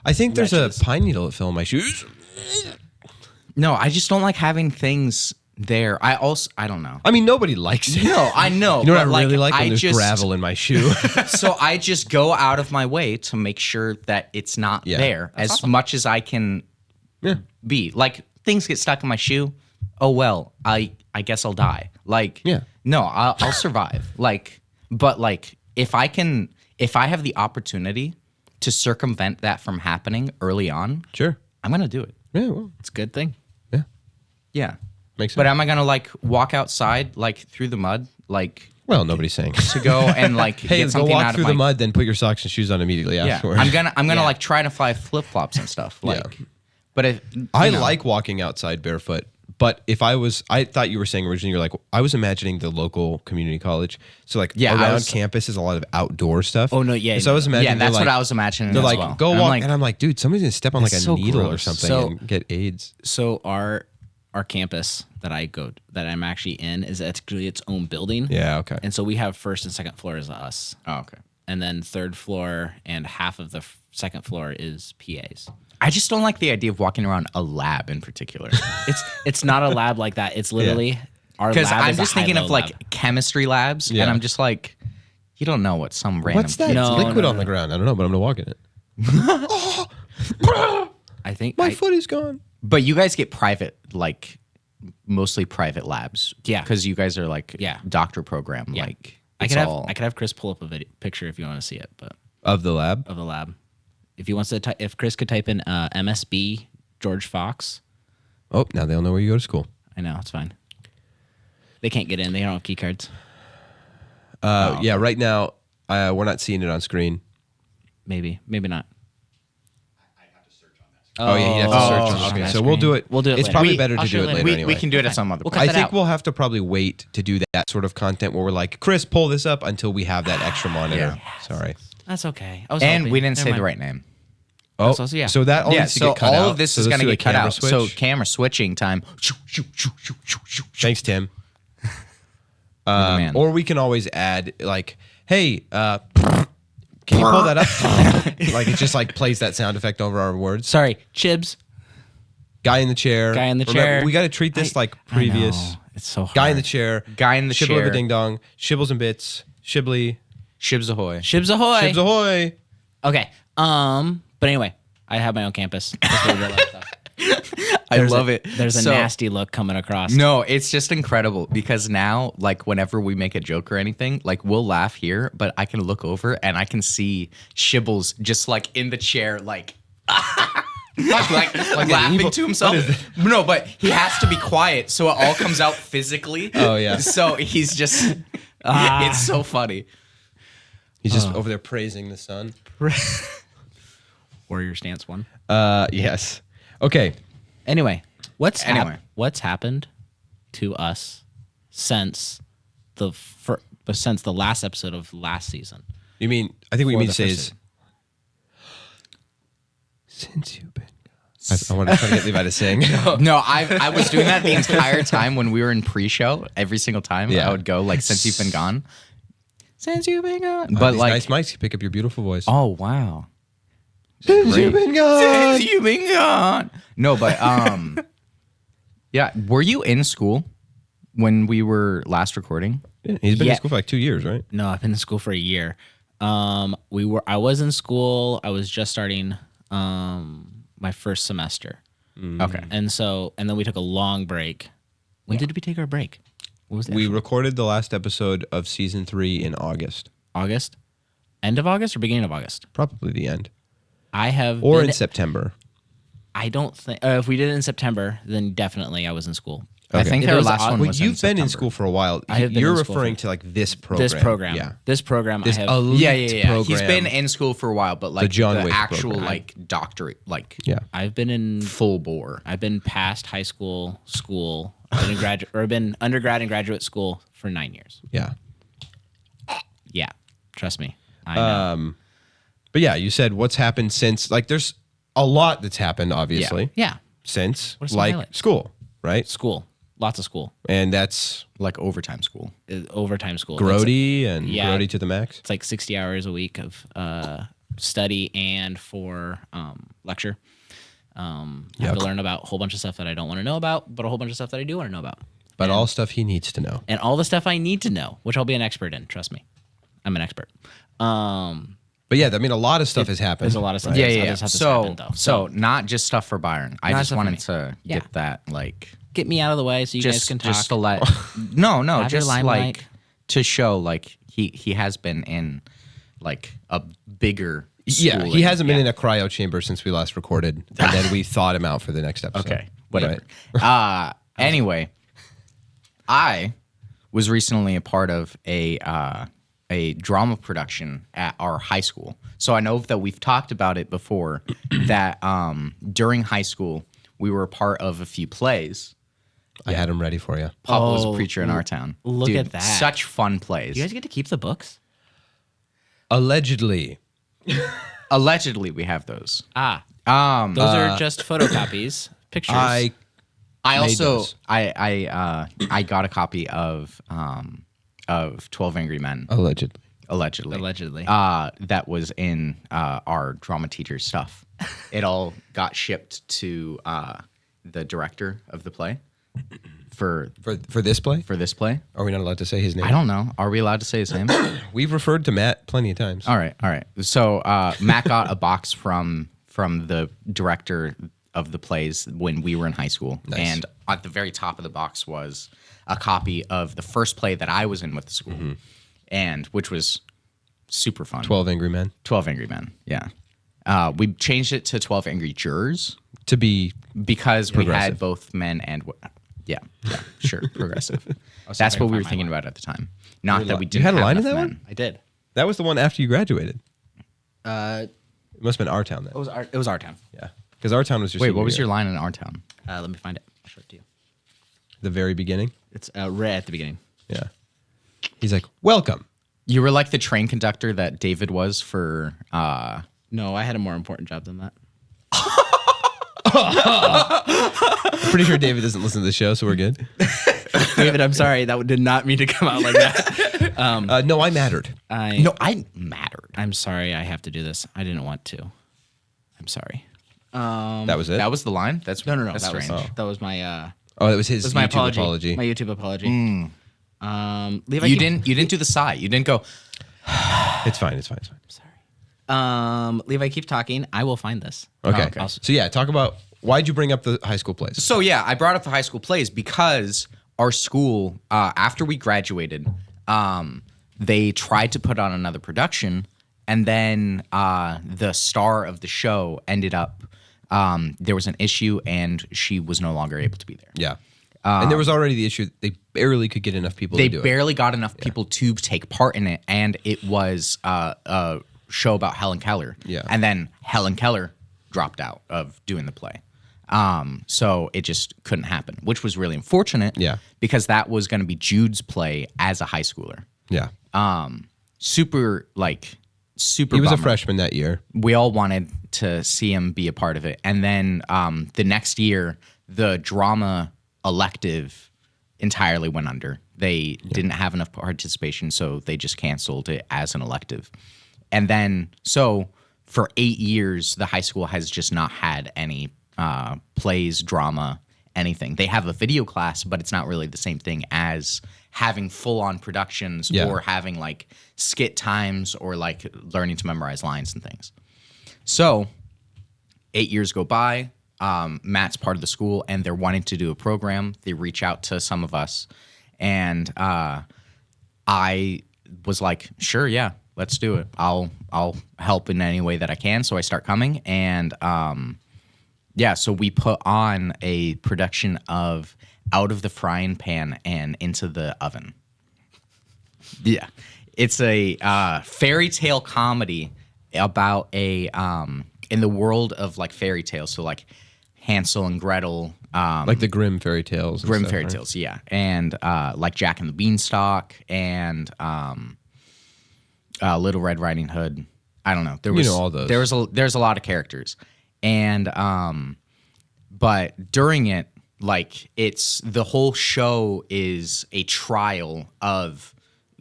I think there's Wretches. a pine needle that fell in my shoes. No, I just don't like having things there. I don't know. I mean, nobody likes it. No, I know. You know what but I really like when there's just, gravel in my shoe. So I just go out of my way to make sure that it's not there as much as I can be. Like things get stuck in my shoe. Oh well, I guess I'll die. Like no, I'll survive. But if I have the opportunity to circumvent that from happening early on, Sure. I'm gonna do it. Yeah, well, it's a good thing. yeah. Yeah. Makes sense. But am I gonna walk outside through the mud Well, nobody's saying. to go and Hey, get go something walk out through of the my mud, then put your socks and shoes on immediately afterwards. I'm gonna Yeah. try to fly flip flops and stuff. Yeah. But if I like walking outside barefoot, but if I thought you were saying originally, you're like, I was imagining the local community college. So around campus is a lot of outdoor stuff. Oh, no, yeah, So I was imagining. that's they're what I was imagining. They're as like, well. go And walk, I'm and I'm like, dude, somebody's gonna step on like a so needle or gross. something So- and get AIDS. So our campus that I'm actually in is actually its own building. Yeah. Okay. And so we have first and second floor is us. oh, okay. And then third floor and half of the second floor is PAs. I just don't like the idea of walking around a lab in particular. It's not a lab like that. It's literally our lab. Because I'm is a just thinking high-low of lab. chemistry labs, Yeah. and I'm just like, you don't know what some random. What's that? No, It's liquid no, on the ground. I don't know, but I'm gonna walk in it. I think My foot is gone. But you guys get private, mostly private labs. Yeah. Because you guys are Yeah. doctor program. Yeah. I it's could all. have Chris pull up a picture if you want to see it, but Of the lab. of the lab. If he wants to, if Chris could type in MSB George Fox. Oh, now they'll know where you go to school. I know it's fine. They can't get in. They don't have key cards. Yeah, right now we're not seeing it on screen. Maybe not. Oh, yeah, you have to search on. okay. Okay, so we'll do it. We'll do it It's later. probably better I'll to show do it it later. later anyway. We can do it at some other point. cut I that think out. we'll have to probably wait to do that sort of content where we're like, Chris, pull this up until we have that extra monitor. Yeah. Sorry. That's okay. I was And hoping. we didn't Never say the mind. right name. Oh, So, yeah. so that all Yeah, needs to so get cut all out. of this So is let's going to do a get cut camera out. switch. So camera switching time. Thanks, Tim. Man. Or we can always add like, hey, can you pull that up? Like it just like plays that sound effect over our words. Sorry, Chibs. Guy in the chair. Guy in the Remember, chair. we got to treat this like previous. I know. It's so hard. Guy in the chair. Guy in the Shibble chair. of a ding dong. Shibbles and bits. Shibbley. Shibs ahoy. Shibs ahoy. Shibs ahoy. Okay. But anyway, I have my own campus. That's what we realized stuff. I love it. There's a So- nasty look coming across. No, it's just incredible because now, like, whenever we make a joke or anything, like, we'll laugh here, but I can look over and I can see Shibbles just like in the chair, like, like laughing evil- to himself. No, but he has to be quiet, so it all comes out physically. Oh, yeah. So he's just, it's so funny. He's just over there praising the sun. Warrior stance one. Yes. Okay. Anyway, what's Anyway. happened to us since since the last episode of last season? You mean, I think what you For mean the to say first is, since you've been gone. I want to try to get Levi to sing. No, I was doing that the entire time when we were in pre-show. Every single time Yeah. I would go like, since you've been gone. Since you've been gone. But But these like, nice mics, you pick up your beautiful voice. oh, wow. Since you've been gone. Since you've been gone. No, but yeah. Were you in school when we were last recording? Yeah, he's been Yeah. in school for like 2 years, right? No, I've been in school for a year. I was in school. I was just starting my first semester. Okay. And then we took a long break. When did we take our break? What was that? We recorded the last episode of season 3 in August. August? End of August or beginning of August? Probably the end. I have Or been, in September. I don't think if we did it in September, then definitely I was in school. I think It our was last odd- one Well, was you've been in September. school for a while. I have been You're in school referring for- to like this program. This program. Yeah. This program This I have elite Yeah. program. He's been in school for a while, but like John Wick actual program. like doctorate, like Yeah. I've been in full bore. I've been past high school, I've been undergrad and graduate school for 9 years. Yeah. Yeah. Trust me. I know. But yeah, you said what's happened since, like there's a lot that's happened, obviously. Yeah. Since What are some like highlights? school, right? School. Lots of school. And that's Like overtime school. Overtime school. grody and yeah. grody to the max. It's like 60 hours a week of study and for lecture. I have to learn about a whole bunch of stuff that I don't want to know about, but a whole bunch of stuff that I do want to know about. But all stuff he needs to know. And all the stuff I need to know, which I'll be an expert in. Trust me. I'm an expert. But yeah, I mean, a lot of stuff has happened. There's a lot of stuff. Yeah, that's- yeah. that's how this So, happened, though. so not just stuff for Byron. I Not just stuff for wanted me. to Yeah. get that like get me out of the way so you guys just can talk. just to let no Have your just limelight. like to show like he has been in like a bigger Yeah, schooling. he hasn't been in a cryo chamber since we last recorded, and then we thawed him out for the next episode. Okay, whatever. Right? Anyway, I was recently a part of a drama production at our high school. So I know that we've talked about it before. That during high school we were a part of a few plays. I had him ready for you. Papa was a Oh, preacher in our town. look Dude, at that. Such fun plays. you guys get to keep the books? Allegedly, Allegedly, we have those. Those are just photocopies, pictures. I Also, those. I got a copy of 12 Angry Men. allegedly. Allegedly. That was in our drama teacher's stuff. It all got shipped to the director of the play for For this play, this play. are we not allowed to say his name? I don't know. Are we allowed to say his name? We've referred to Matt plenty of times. All right. So Matt got a box from the director of the plays when we were in high school, Nice. and at the very top of the box was a copy of the first play that I was in with the school, and which was super fun. 12 Angry Men. 12 Angry Men. Yeah. We changed it to 12 Angry Jurors To be because we Progressive. had both men and Yeah, sure, progressive. I'll see if That's I can what we were find my thinking line. about at the time. Not that we You didn't had a have line in enough that men. one? I did. That was the one after you graduated. It It must have been our town then. was our town. Yeah, because our town was your Wait, senior what was year. your line in our town? Let me find it. I'll show it to you. The very beginning. It's right at the beginning. Yeah. He's like, welcome. You were like the train conductor that David was for. No, I had a more important job than that. I'm pretty sure David doesn't listen to the show, so we're good. David, I'm sorry. That did not mean to come out like that. No, I mattered. No, I mattered. I'm sorry. I have to do this. I didn't want to. I'm sorry. That was it. That was the line. That's No. That's That strange. was, that was my. Oh, that was his Was my YouTube apology. My YouTube apology. Levi, You didn't do the sigh. You didn't go. It's fine. Levi, keep talking. I will find this. Okay. okay. So yeah, talk about why'd you bring up the high school plays? So yeah, I brought up the high school plays because our school, after we graduated, they tried to put on another production, and then the star of the show ended up. There was an issue, and she was no longer able to be there. Yeah. And there was already the issue. They barely could get enough people They to do barely got enough people to take part in it, and it was a show about Helen Keller. Yeah. And then Helen Keller dropped out of doing the play. So it just couldn't happen, which was really unfortunate. Yeah. Because that was going to be Jude's play as a high schooler. it. Yeah. Super He was a bummer. freshman that year. We all wanted to see him be a part of it. And then the next year, the drama elective entirely went under. They didn't have enough participation, so they just canceled it as an elective. And then, so for 8 years, the high school has just not had any plays, drama, anything. They have a video class, but it's not really the same thing as having full-on productions Yeah. or having like skit times or like learning to memorize lines and things. So 8 years go by. Matt's part of the school, and they're wanting to do a program. They reach out to some of us, and I was like, "Sure, yeah, let's do it. I'll help in any way that I can." So I start coming, and yeah, so we put on a production of Out of the Frying Pan and Into the Oven. Yeah, it's a fairy tale comedy about a in the world of like fairy tales. So like Hansel and Gretel, Like the Grimm fairy tales. and Grimm stuff, fairy right? tales, yeah, and like Jack and the Beanstalk and Little Red Riding Hood. I don't know. There was all those. There's a lot of characters, and but during it, like it's the whole show is a trial of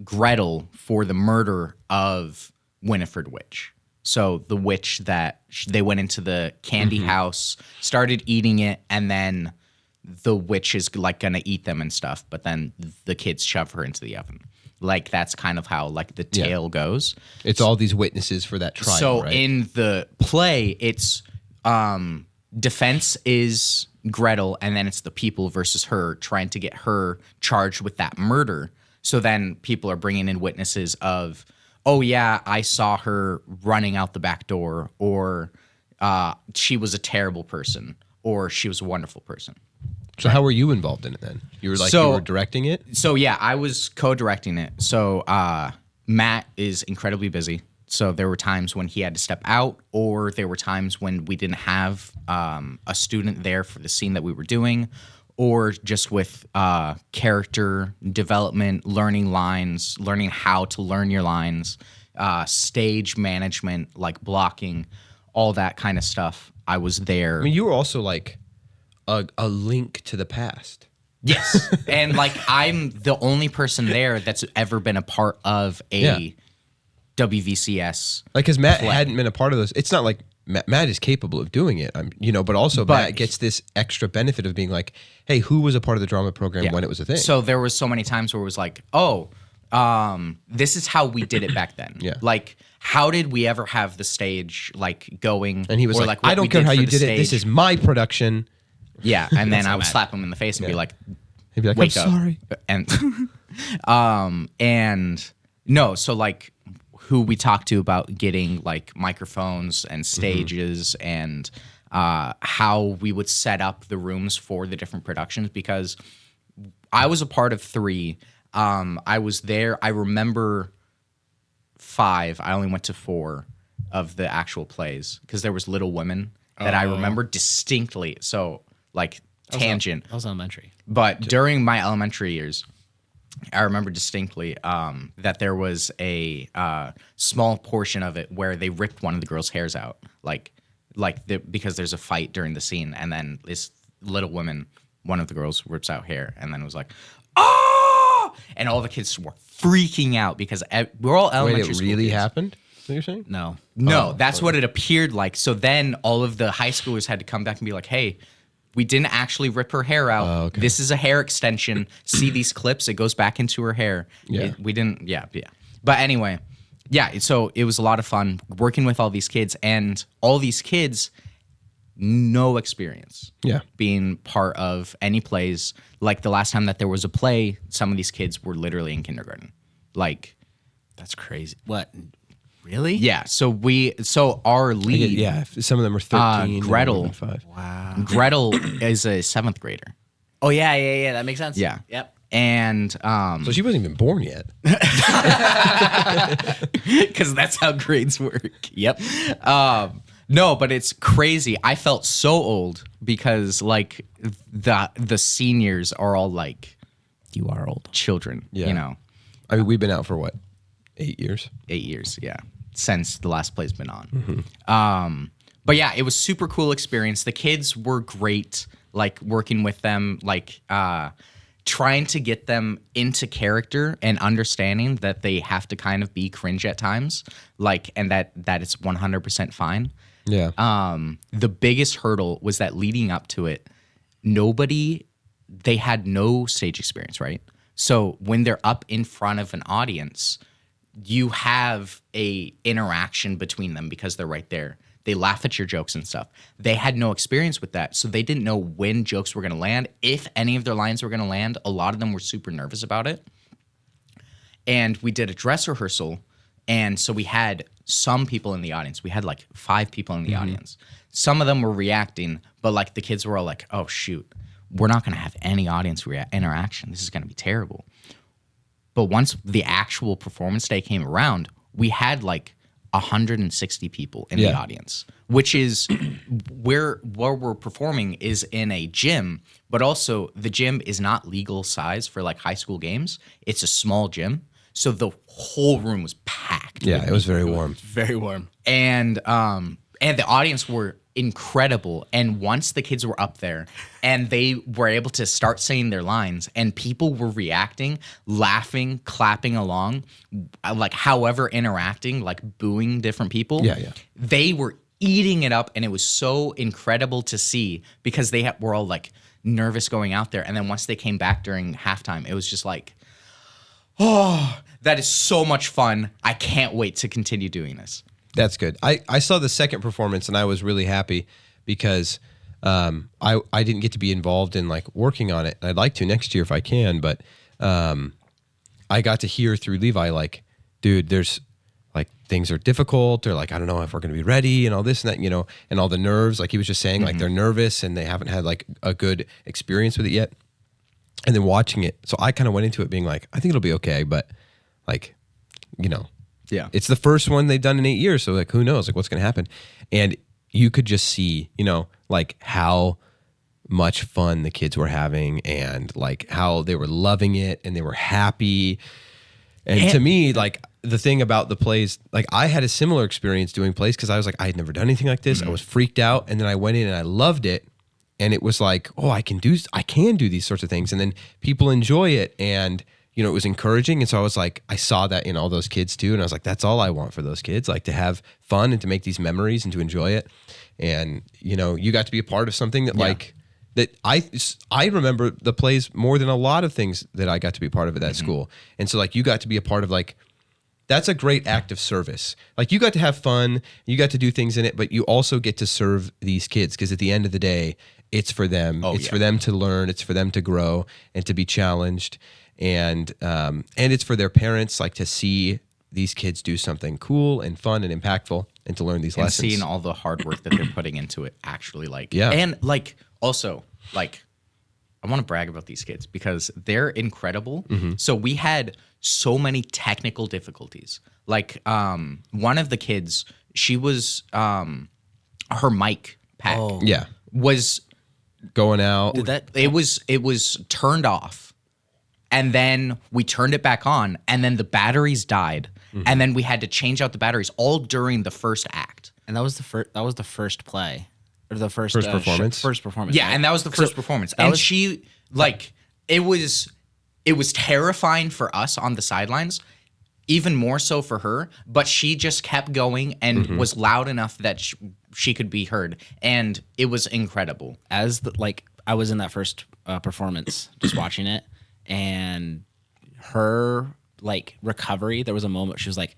Gretel for the murder of Winifred Witch. So the witch that they went into the candy house, started eating it, and then the witch is like gonna eat them and stuff. But then the kids shove her into the oven. Like that's kind of how like the tale goes. It's all these witnesses for that trial, So right? in the play, it's defense is Gretel, and then it's the people versus her trying to get her charged with that murder. So then people are bringing in witnesses of, oh yeah, I saw her running out the back door, or she was a terrible person, or she was a wonderful person. So how were you involved in it then? You were like So- you were directing it? So yeah, I was co-directing it. So Matt is incredibly busy. So there were times when he had to step out, or there were times when we didn't have a student there for the scene that we were doing, or just with character development, learning lines, learning how to learn your lines, stage management, like blocking, all that kind of stuff. I was there. I mean, you were also like a link to the past. Yes. And like I'm the only person there that's ever been a part of a WVCS. Like, because Matt hadn't been a part of those. It's not like Matt is capable of doing it, but also Matt gets this extra benefit of being like, hey, who was a part of the drama program when it was a thing? So there was so many times where it was like, oh, this is how we did it back then. Yeah. Like, how did we ever have the stage like going? And he was or, like, what I don't we care did how for you the did it. This stage. is my production. Yeah. And then I how would Matt- slap him in the face and be like, He'd be like, wake I'm up. sorry. And no, so like who we talked to about getting like microphones and stages and how we would set up the rooms for the different productions, because I was a part of 3. I was there. I remember 5. I only went to 4 of the actual plays because there was Little Women that I remember distinctly. So like tangent. I was elementary. But during my elementary years, I remember distinctly that there was a small portion of it where they ripped one of the girls' hairs out, because there's a fight during the scene, and then this Little Women, one of the girls rips out hair, and then it was like, oh! And all the kids were freaking out because we're all elementary Wait, it school really kids. happened? Is that what you're saying? No. That's what it appeared like. So then all of the high schoolers had to come back and be like, hey, we didn't actually rip her hair out. Okay. This is a hair extension. See these clips? It goes back into her hair. Yeah. We didn't, yeah. But anyway, yeah, so it was a lot of fun working with all these kids, and all these kids, no experience. Yeah. Being part of any plays. Like the last time that there was a play, some of these kids were literally in kindergarten. Like, That's crazy. What? Really? yeah. So our lead, Yeah, some of them are 13. Gretel. and 5. Wow. Gretel is a 7th grader. Oh yeah. That makes sense. Yeah. Yep. And So she wasn't even born yet. because that's how grades work. Yep. No, but it's crazy. I felt so old because like the seniors are all like You are old. children. Yeah. You know, I mean, we've been out for what? 8 years? 8 years. Yeah, since the last play's been on. But yeah, it was super cool experience. The kids were great. Like working with them, like trying to get them into character and understanding that they have to kind of be cringe at times, like, and that it's 100% fine. Yeah. The biggest hurdle was that leading up to it, they had no stage experience, right? So when they're up in front of an audience, you have a interaction between them because they're right there. They laugh at your jokes and stuff. They had no experience with that, so they didn't know when jokes were going to land, if any of their lines were going to land. A lot of them were super nervous about it. And we did a dress rehearsal, and so we had some people in the audience. We had like 5 people in the audience. Some of them were reacting, but like the kids were all like, oh shoot, we're not going to have any audience interaction. This is going to be terrible. But once the actual performance day came around, we had like 160 people in the audience, which is where we're performing is in a gym, but also the gym is not legal size for like high school games. It's a small gym. So the whole room was packed. Yeah, it was very warm. Very warm. And the audience were incredible. And once the kids were up there and they were able to start saying their lines and people were reacting, laughing, clapping along, like however interacting, like booing different people. Yeah. They were eating it up, and it was so incredible to see because they were all like nervous going out there. And then once they came back during halftime, it was just like, oh, that is so much fun. I can't wait to continue doing this. That's good. I saw the second performance and I was really happy because I didn't get to be involved in like working on it. I'd like to next year if I can, but I got to hear through Levi like, dude, there's like things are difficult, or like I don't know if we're going to be ready and all this and that, you know, and all the nerves. Like he was just saying, like they're nervous and they haven't had like a good experience with it yet. And then watching it, so I kind of went into it being like, I think it'll be okay, but like, you know. Yeah. It's the first one they've done in 8 years. So like, who knows like what's going to happen? And you could just see, you know, like how much fun the kids were having and like how they were loving it and they were happy. And to me, like the thing about the plays, like I had a similar experience doing plays because I was like, I had never done anything like this. I was freaked out. And then I went in and I loved it. And it was like, oh, I can do these sorts of things. And then people enjoy it. And you know, it was encouraging. And so I was like, I saw that in all those kids too. And I was like, that's all I want for those kids, like to have fun and to make these memories and to enjoy it. And, you know, you got to be a part of something that like, that I remember the plays more than a lot of things that I got to be a part of at that school. And so like, you got to be a part of like, that's a great act of service. Like you got to have fun, you got to do things in it, but you also get to serve these kids. Cause at the end of the day, it's for them. For them to learn. It's for them to grow and to be challenged. And it's for their parents, like to see these kids do something cool and fun and impactful and to learn these And lessons. seeing all the hard work that they're putting into it actually Yeah. And also I want to brag about these kids because they're incredible. So we had so many technical difficulties. One of the kids, she was her mic pack Yeah. was Going out. it was turned off. And then we turned it back on and then the batteries died. And then we had to change out the batteries all during the first act. And that was the first play or the first performance? First performance. Yeah, right? and that was the first performance. And she it was terrifying for us on the sidelines, even more so for her, but she just kept going and was loud enough that she could be heard, and it was incredible. I was in that first performance just watching it, and her recovery, there was a moment she was like,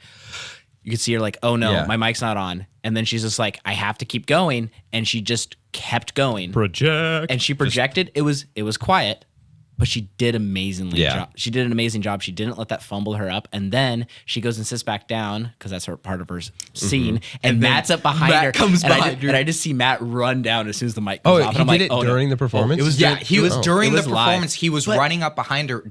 you could see her like, oh no, Yeah. my mic's not on. And then she's just like, I have to keep going. And she just kept going. Project. And she projected. It was quiet, but she did amazingly. Yeah. She did an amazing job. She didn't let that fumble her up. And then she goes and sits back down because that's her part of her scene. And Matt's up behind Matt her. comes and behind her. And I just see Matt run down as soon as the mic comes off. he And I'm did like, it oh, no. during the performance? It was During it the was live. performance. He was running up behind her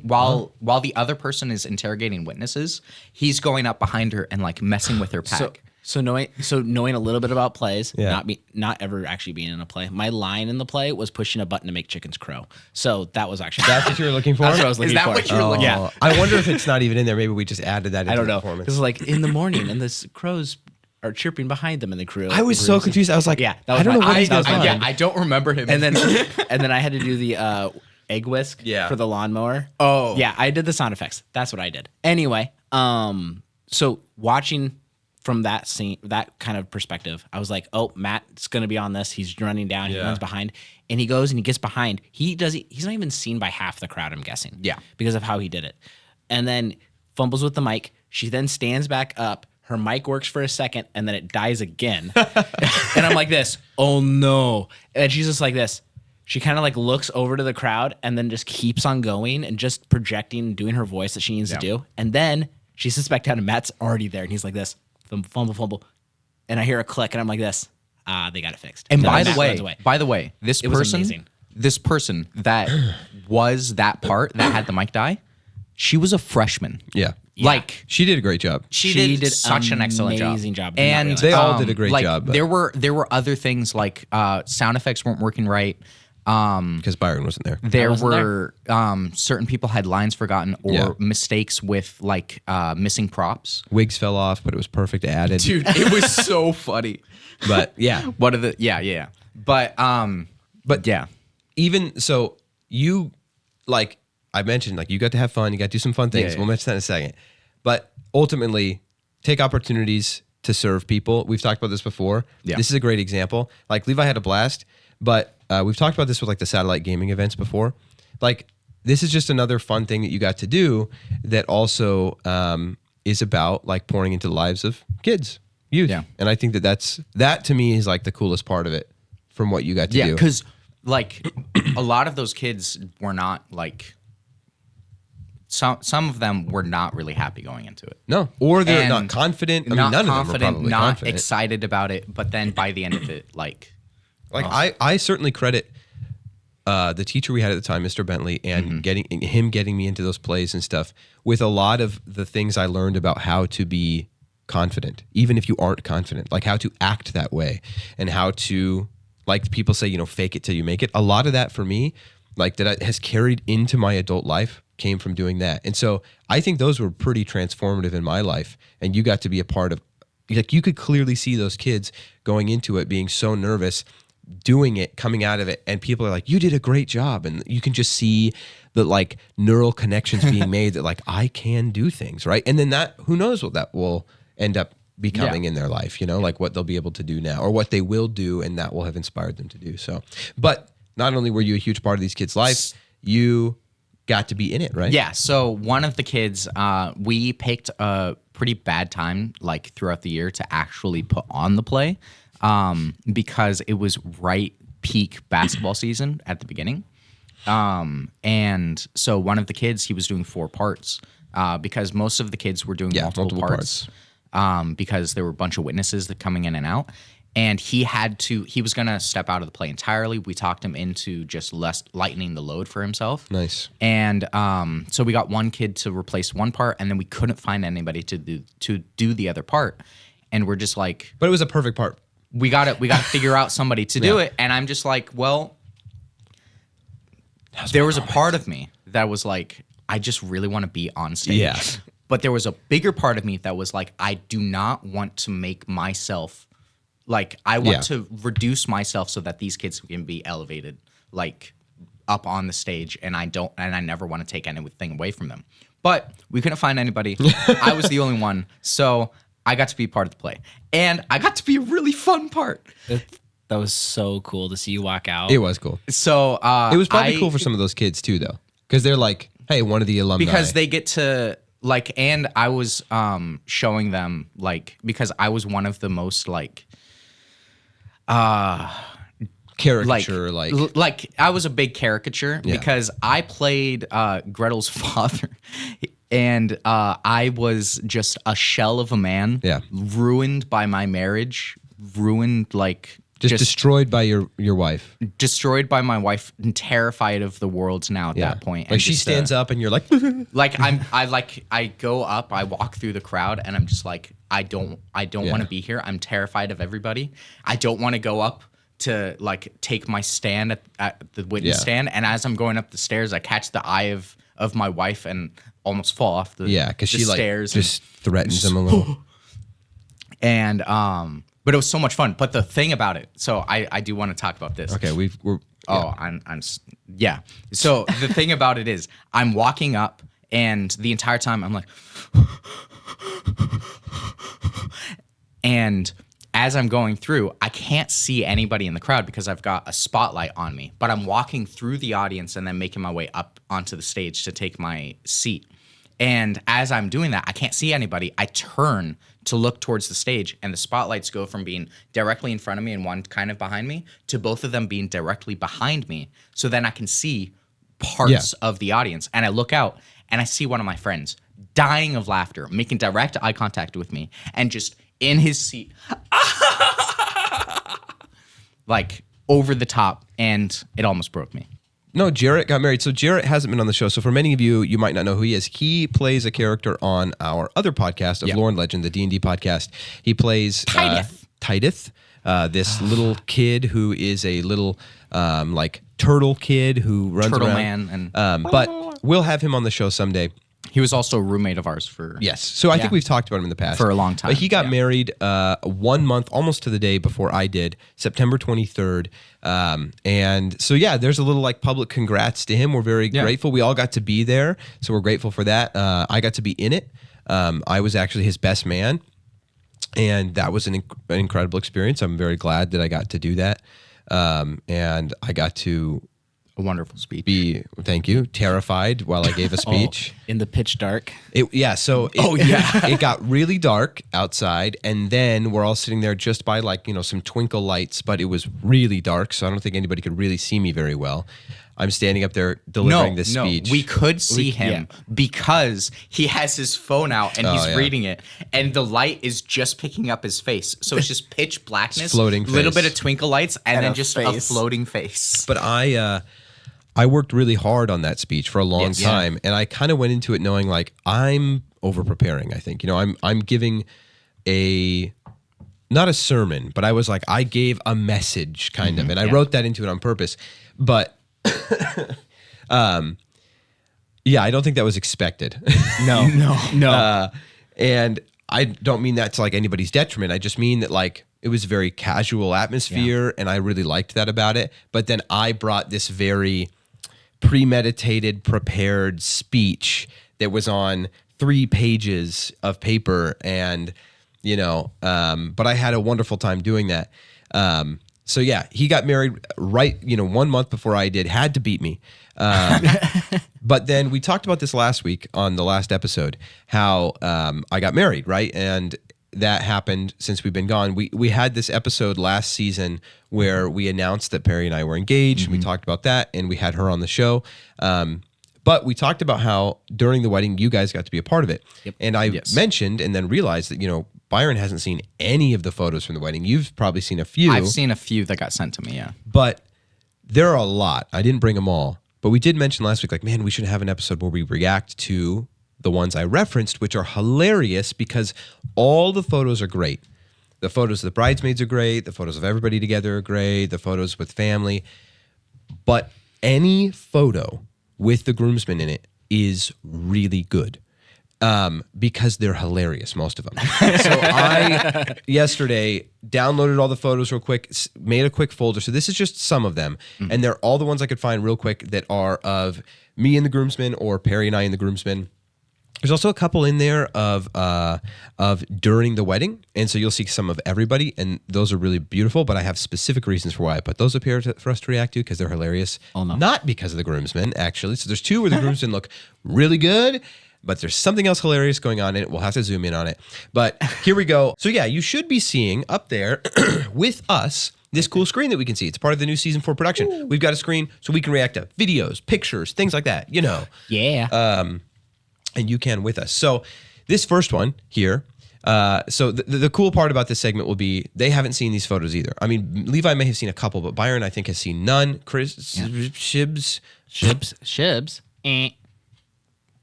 while the other person is interrogating witnesses. He's going up behind her and messing with her pack. So knowing a little bit about plays, Yeah. not ever actually being in a play. My line in the play was pushing a button to make chickens crow. So that was actually That's what you were looking for? That's what I was looking Is that for. what you were looking Yeah. I wonder if it's not even in there. Maybe we just added that into I don't the know. performance. Because in the morning and the crows are chirping behind them in the crew. I was so confused. I was like, Yeah, that was I don't my- know what I- he's that was doing. my- yeah, I don't remember him. And then I had to do the egg whisk Yeah. for the lawnmower. Oh. Yeah, I did the sound effects. That's what I did. Anyway, so watching from that scene, that kind of perspective, I was like, oh, Matt's going to be on this. He's running down. He Yeah. runs behind. And he goes and he gets behind. He's not even seen by half the crowd, I'm guessing. Yeah. Because of how he did it. And then fumbles with the mic. She then stands back up. Her mic works for a second, and then it dies again. And I'm like this, oh no. And she's just like this. She kind of looks over to the crowd and then just keeps on going and just projecting and doing her voice that she needs to do. And then she sits back down and Matt's already there. And he's like this, fumble. And I hear a click and I'm like this, they got it fixed. And then by Matt runs the away. way, It was amazing. this person that was that part that had the mic die, she was a freshman. Yeah. She did a great job. She did such an excellent job. amazing job. And Not They all did a great job, but- There were other things sound effects weren't working right. Because Byron wasn't there. There wasn't were certain people had lines forgotten or Yeah. mistakes with missing props. Wigs fell off, but it was perfect added. Dude, it was so funny. But yeah. What are the yeah. But yeah. Even so, you I mentioned, you got to have fun. You got to do some fun things. Yeah. We'll mention that in a second. But ultimately, take opportunities to serve people. We've talked about this before. Yeah. This is a great example. Levi had a blast, but we've talked about this with the satellite gaming events before. This is just another fun thing that you got to do that also is about pouring into the lives of kids, youth. Yeah. And I think that to me is the coolest part of it from what you got to Yeah, do. because a lot of those kids were not some of them were not really happy going into it. No, or they're And not confident. I mean, not none confident, of them are probably not confident. excited about it. But then by the end of it, I certainly credit the teacher we had at the time, Mr. Bentley, and getting me into those plays and stuff with a lot of the things I learned about how to be confident, even if you aren't confident, how to act that way and how to, people say, fake it till you make it. A lot of that for me, that has carried into my adult life came from doing that. And so I think those were pretty transformative in my life. And you got to be a part of, you could clearly see those kids going into it, being so nervous, doing it, coming out of it, and people are like, you did a great job. And you can just see the neural connections being made that I can do things, right? And then that, who knows what that will end up becoming in their life, what they'll be able to do now or what they will do, and that will have inspired them to do so. But not only were you a huge part of these kids' lives, you got to be in it, right? Yeah. So one of the kids, we picked a pretty bad time throughout the year to actually put on the play because it was right peak basketball season at the beginning. And so one of the kids, he was doing 4 parts. because most of the kids were doing multiple parts. Because there were a bunch of witnesses that coming in and out. And he was going to step out of the play entirely. We talked him into just lightening the load for himself. Nice. And so we got one kid to replace one part, and then we couldn't find anybody to do the other part. And we're just like, but it was a perfect part. We got to figure out somebody to do it. And I'm just like, well, there was a part of me that was like, I just really want to be on stage. Yeah. But there was a bigger part of me that was like, I do not want to make myself, like, I want to reduce myself so that these kids can be elevated, like, up on the stage, and I never want to take anything away from them. But we couldn't find anybody. I was the only one, so I got to be part of the play. And I got to be a really fun part. That was so cool to see you walk out. It was cool. So it was probably cool for some of those kids, too, though. Because they're like, hey, one of the alumni. Because they get to... Like, and I was showing them, like, because I was one of the most, like, caricature, like I was a big caricature because I played Gretel's father, and I was just a shell of a man, ruined by my marriage, ruined, like... Just destroyed by your wife. Destroyed by my wife, and terrified of the world now at that point. Like, she stands up and you're like... like, I go up, I walk through the crowd, and I'm just like, I don't want to be here. I'm terrified of everybody. I don't want to go up to, like, take my stand at the witness stand. And as I'm going up the stairs, I catch the eye of my wife and almost fall off the because she, stairs. Like, just threatens him a little. And, but it was so much fun. But the thing about it, so I do want to talk about this. Okay, yeah. So the thing about it is, I'm walking up, and the entire time I'm like, and as I'm going through, I can't see anybody in the crowd because I've got a spotlight on me. But I'm walking through the audience and then making my way up onto the stage to take my seat. And as I'm doing that, I can't see anybody. I turn to look towards the stage, and the spotlights go from being directly in front of me and one kind of behind me to both of them being directly behind me. So then I can see parts of the audience. And I look out, and I see one of my friends dying of laughter, making direct eye contact with me, and just in his seat, like, over the top, and it almost broke me. No, Jarrett got married. So Jarrett hasn't been on the show. So for many of you, you might not know who he is. He plays a character on our other podcast of Lore and Legend, the D&D podcast. He plays Tidith, this little kid who is a little like turtle kid who runs Turtle around. Man. And but we'll have him on the show someday. He was also a roommate of ours for... Yes. So I think we've talked about him in the past. For a long time. But he got married 1 month, almost to the day before I did, September 23rd. And so, there's a little, like, public congrats to him. We're very grateful. We all got to be there, so we're grateful for that. I got to be in it. I was actually his best man, and that was an incredible experience. I'm very glad that I got to do that. And I got to... A wonderful speech. Thank you. Terrified while I gave a speech. In the pitch dark. It got really dark outside, and then we're all sitting there just by, like, some twinkle lights, but it was really dark, so I don't think anybody could really see me very well. I'm standing up there delivering this speech. We could see him because he has his phone out and he's reading it, and the light is just picking up his face. So it's just pitch blackness, floating face. Little bit of twinkle lights, and then just face. a floating face. But I worked really hard on that speech for a long time, and I kind of went into it knowing, like, I'm over preparing. I think I'm giving not a sermon, but I was like, I gave a message kind of, and I wrote that into it on purpose. But I don't think that was expected. No. And I don't mean that to, like, anybody's detriment. I just mean that, like, it was a very casual atmosphere, and I really liked that about it. But then I brought this very premeditated, prepared speech that was on 3 pages of paper, and but I had a wonderful time doing that. So he got married right 1 month before I did. Had to beat me. But then we talked about this last week on the last episode, how I got married, right? And that happened since we've been gone. We had this episode last season where we announced that Peri and I were engaged, and we talked about that, and we had her on the show. But we talked about how during the wedding, you guys got to be a part of it. Yep. And I mentioned and then realized that, Byron hasn't seen any of the photos from the wedding. You've probably seen a few. I've seen a few that got sent to me, yeah. But there are a lot. I didn't bring them all. But we did mention last week, man, we should have an episode where we react to the ones I referenced, which are hilarious because all the photos are great. The photos of the bridesmaids are great. The photos of everybody together are great. The photos with family. But any photo with the groomsmen in it is really good. Because they're hilarious, most of them. So I, yesterday, downloaded all the photos real quick, made a quick folder. So this is just some of them. And they're all the ones I could find real quick that are of me and the groomsmen or Perry and I and the groomsmen. There's also a couple in there of during the wedding. And so you'll see some of everybody. And those are really beautiful. But I have specific reasons for why I put those up here for us to react to because they're hilarious. Oh, no. Not because of the groomsmen, actually. So there's two where the groomsmen look really good. But there's something else hilarious going on in it. We'll have to zoom in on it. But here we go. So yeah, you should be seeing up there with us this cool screen that we can see. It's part of the new season 4 production. Ooh. We've got a screen so we can react to videos, pictures, things like that, Yeah. And you can with us. So this first one here, so the cool part about this segment will be they haven't seen these photos either. I mean, Levi may have seen a couple, but Byron, I think, has seen none. Chris, Shibs.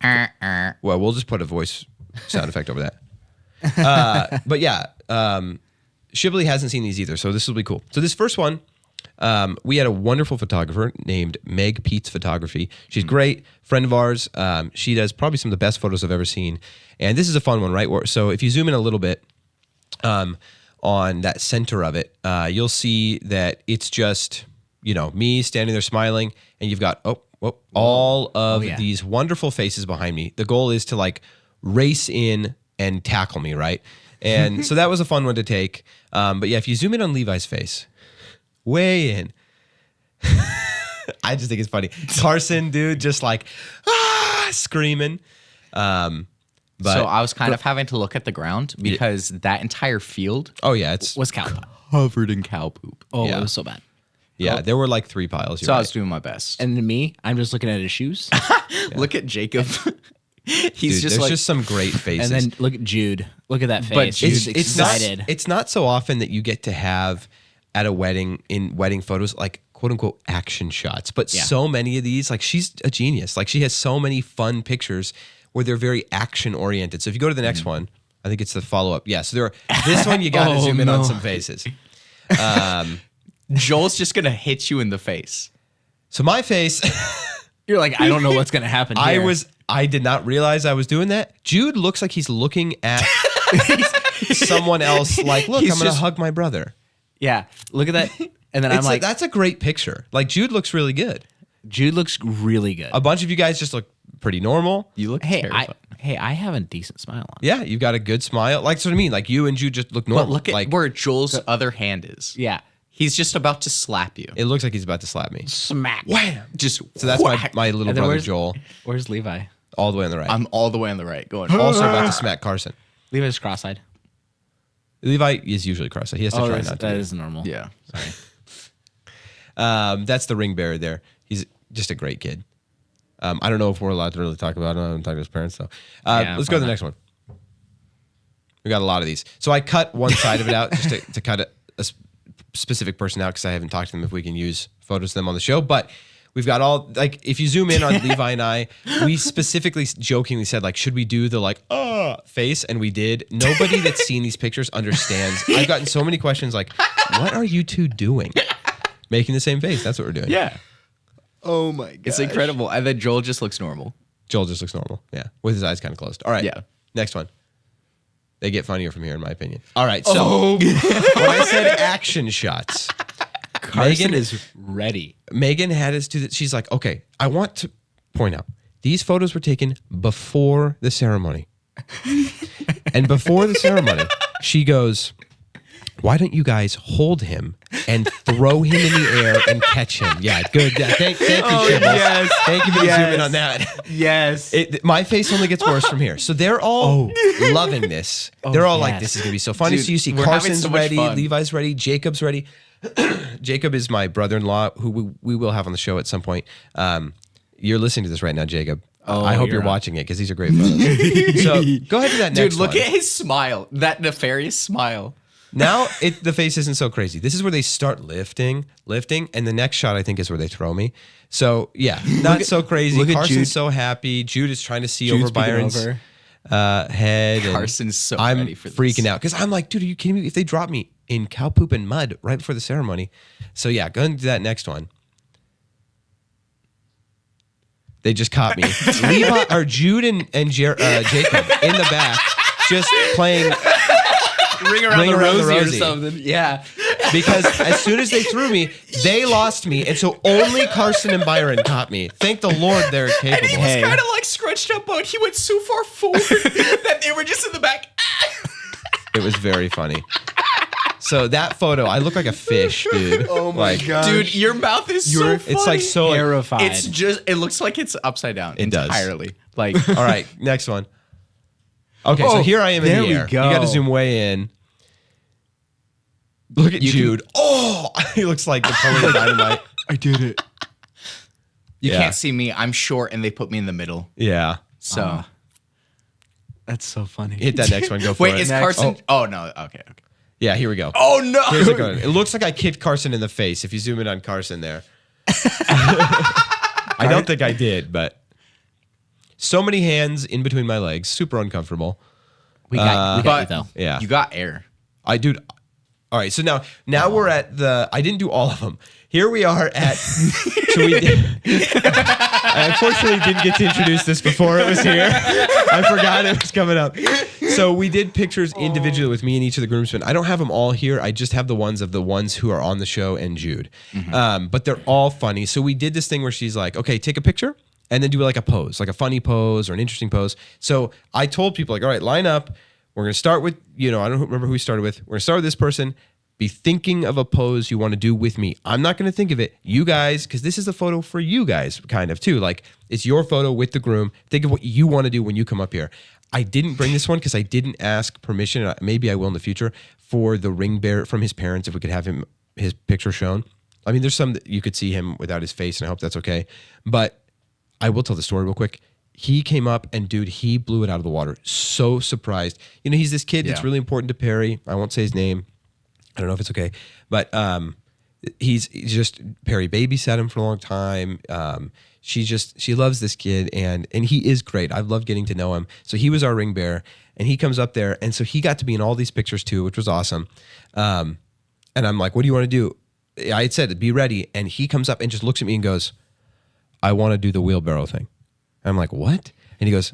Well, we'll just put a voice sound effect over that. But yeah, Shibley hasn't seen these either, so this will be cool. So this first one, we had a wonderful photographer named Meg Peets Photography. She's great, friend of ours. She does probably some of the best photos I've ever seen. And this is a fun one, right? So if you zoom in a little bit on that center of it, you'll see that it's just, me standing there smiling, and you've got, all of these wonderful faces behind me. The goal is to race in and tackle me, right? And so that was a fun one to take. But yeah, if you zoom in on Levi's face, way in, I just think it's funny. Carson, dude, just screaming. But so I was kind of having to look at the ground because that entire field was cow poop. Covered in cow poop. Oh, it was so bad. Yeah, there were 3 piles. So I was doing my best. And to me, I'm just looking at his shoes. Look at Jacob. He's just there's just some great faces. And then look at Jude. Look at that face. But Jude's excited. It's not so often that you get to have at a wedding, in wedding photos, quote unquote action shots. But so many of these, she's a genius. She has so many fun pictures where they're very action oriented. So if you go to the next one, I think it's the follow up. Yeah. So this one you got to zoom in on some faces. Joel's just gonna hit you in the face. So my face, you're like, I don't know what's gonna happen here. I did not realize I was doing that. Jude looks like he's looking at someone else. Look, I'm gonna hug my brother. Yeah, look at that. And then I'm like, that's a great picture. Jude looks really good. Jude looks really good. A bunch of you guys just look pretty normal. You look terrified. I have a decent smile on. Yeah, you've got a good smile. That's what I mean. You and Jude just look normal. But look at where Joel's other hand is. Yeah. He's just about to slap you. It looks like he's about to slap me. Smack. Wham! So that's my little brother Joel. Where's Levi? All the way on the right. I'm all the way on the right. Going. Also about to smack Carson. Levi's cross-eyed. Levi is usually cross-eyed. He has to try not to. That is normal. Yeah. Sorry. That's the ring bearer there. He's just a great kid. I don't know if we're allowed to really talk about him. I'm talking to his parents, though. Let's go to the next one. We got a lot of these. So I cut one side of it out just to cut a specific person out because I haven't talked to them if we can use photos of them on the show. But we've got all, if you zoom in on Levi and I, we specifically jokingly said, should we do the face? And we did. Nobody that's seen these pictures understands. I've gotten so many questions what are you two doing? Making the same face. That's what we're doing. Yeah. Oh my god. It's incredible. And then Joel just looks normal. Joel just looks normal. Yeah. With his eyes kind of closed. All right. Yeah. Next one. They get funnier from here, in my opinion. All right. So when I said action shots, Carson is ready. Megan had us do that. She's like, okay, I want to point out these photos were taken before the ceremony. And before the ceremony, she goes, why don't you guys hold him and throw him in the air and catch him? Yeah, good. Thank you, Shibbles. Yes. Thank you for the zoom in on that. Yes. My face only gets worse from here. So they're all loving this. They're all like, this is going to be so funny. Dude, so you see Carson's ready, Levi's ready, Jacob's ready. Jacob is my brother-in-law, who we will have on the show at some point. You're listening to this right now, Jacob. Oh, I hope you're you're on. watching it because these are great photos. So go ahead to that next Dude, look one. at his smile. That nefarious smile. Now the face isn't so crazy. This is where they start lifting, and the next shot I think is where they throw me. So yeah, not so crazy. look at Carson's Jude. so happy. Jude is trying to see Jude's over Byron's peeking head. and Carson's so I'm ready for this. freaking out because I'm like, dude, are you kidding me? If they drop me in cow poop and mud right before the ceremony. So yeah, go into that next one. They just caught me. Levi or Jude and Jacob in the back, just playing Ring around the Around the Rosie or Rosie. something. Yeah. because as soon as they threw me, they lost me, and so only Carson and Byron caught me. Thank the Lord they're And capable. he was kind of like scrunched up, but he went so far forward that they were just in the back. It was very funny. So that photo, I look like a fish, dude. Oh my god, Dude, your mouth is so funny. It's like so. Terrified. It's just, it looks like it's upside down. It does. Entirely. Like, All right, next one. Okay, so Oh, here I am in there the we air. go. You got to zoom way in. Look at Jude. Oh, he looks like Napoleon Dynamite. I did it. you Yeah. can't see me. I'm short and they put me in the middle. Yeah. So, That's so funny. Hit that next one. Go for wait, it. is Next. Carson? Oh, no. Okay. Yeah, here we go. Oh, no. Here's a good one. It looks like I kicked Carson in the face if you zoom in on Carson there. I don't think I did, but so many hands in between my legs. Super uncomfortable. We got you But though. Yeah. you got air. Dude. All right, so now we're at I didn't do all of them. Here we are at. So I unfortunately didn't get to introduce this before it was here. I forgot it was coming up. So we did pictures individually with me and each of the groomsmen. I don't have them all here. I just have the ones who are on the show and Jude. But they're all funny. So we did this thing where she's like, okay, take a picture and then do like a pose, like a funny pose or an interesting pose. So I told people like, all right, line up. We're going to start with, I don't remember who we started with. We're going to start with this person. Be thinking of a pose you want to do with me. I'm not going to think of it. You guys, because this is a photo for you guys, kind of too. Like it's your photo with the groom. Think of what you want to do when you come up here. I didn't bring this one because I didn't ask permission. Maybe I will in the future for the ring bearer from his parents if we could have his picture shown. I mean, there's some that you could see him without his face, and I hope that's okay. But I will tell the story real quick. He came up and dude, he blew it out of the water. So surprised. He's this kid that's really important to Peri. I won't say his name. I don't know if it's okay, but he's just Peri babysat him for a long time. She loves this kid and he is great. I've loved getting to know him. So he was our ring bearer and he comes up there and so he got to be in all these pictures too, which was awesome. And I'm like, what do you want to do? I had said, be ready. And he comes up and just looks at me and goes, I want to do the wheelbarrow thing. And I'm like, what? And he goes,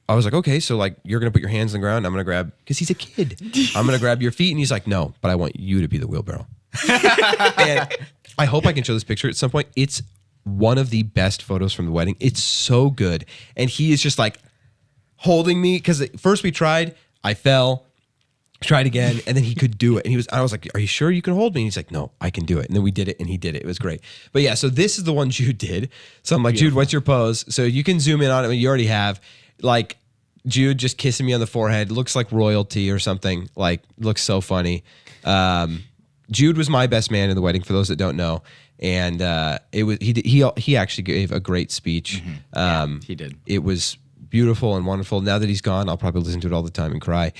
I was like, okay, so like you're going to put your hands on the ground. I'm going to grab, because he's a kid. I'm going to grab your feet. And he's like, no, but I want you to be the wheelbarrow. And I hope I can show this picture at some point. It's one of the best photos from the wedding. It's so good. And he is just like holding me because first we tried, I fell, tried again, and then he could do it. And I was like, are you sure you can hold me? And he's like, no, I can do it. And then we did it and he did it. It was great. But yeah, so this is the one Jude did. So I'm like, Jude, what's your pose? So you can zoom in on it. I mean, you already have. Like Jude just kissing me on the forehead. Looks like royalty or something. Like looks so funny. Jude was my best man in the wedding for those that don't know. And he actually gave a great speech. He did. It was beautiful and wonderful. Now that he's gone, I'll probably listen to it all the time and cry.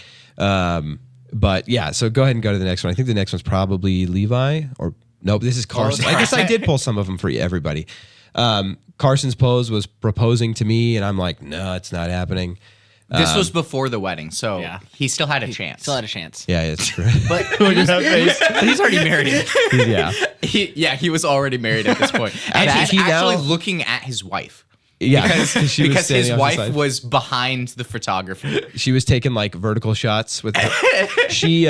But yeah, so go ahead and go to the next one. I think the next one's probably Levi or nope, this is Carson. I guess I did pull some of them for everybody. Carson's pose was proposing to me and I'm like, no, it's not happening. This was before the wedding, so Yeah. he still had a chance. Still had a chance. Yeah, it's true. But Look at that face. he's already married. Yeah. He was already married at this point. And Actually, he's he now- actually looking at his wife. Yeah. Because, she was because his standing off the wife side. was behind the photographer. She was taking like vertical shots with they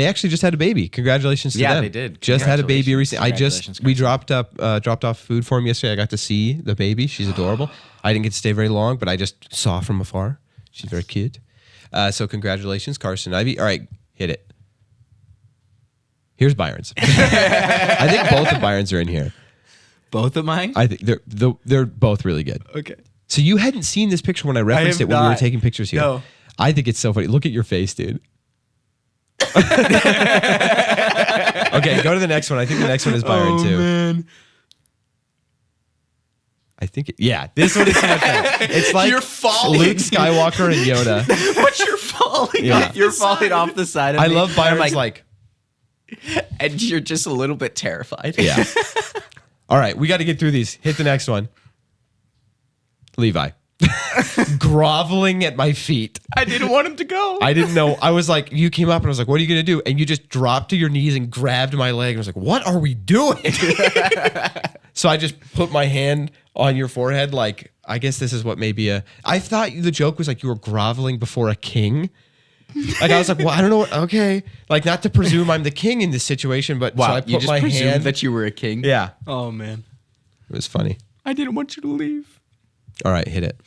actually just had a baby. Congratulations to Yeah, them. they did. Just had a baby recently. Congratulations, We dropped off food for him yesterday. I got to see the baby. She's adorable. I didn't get to stay very long, but I just saw from afar. She's very cute. So congratulations, Carson and Ivy. All right, hit it. Here's Byron's. I think both of Byron's are in here. Both of mine? I think they're both really good. Okay. So you hadn't seen this picture when I referenced have it when we were not. taking pictures here. No. I think it's so funny. Look at your face, dude. Okay, go to the next one. I think the next one is Byron too. Man. I think, this one is so much better. It's like You're falling. Luke Skywalker and Yoda. But you're falling. Yeah. You're falling off the side of I me. love Byron's I'm like, and you're just a little bit terrified. yeah. All right, we got to get through these. Hit the next one. Levi. Groveling at my feet. I didn't want him to go. I didn't know. I was like, you came up and I was like, what are you going to do? And you just dropped to your knees and grabbed my leg. And I was like, what are we doing? So I just put my hand on your forehead. Like, I guess this is what maybe I thought the joke was like you were groveling before a king. Like, I was like, well, I don't know. Okay. Like, not to presume I'm the king in this situation, but Wow, so I you put just my presumed hand. that you were a king? Yeah. Oh, man. It was funny. I didn't want you to leave. All right, hit it.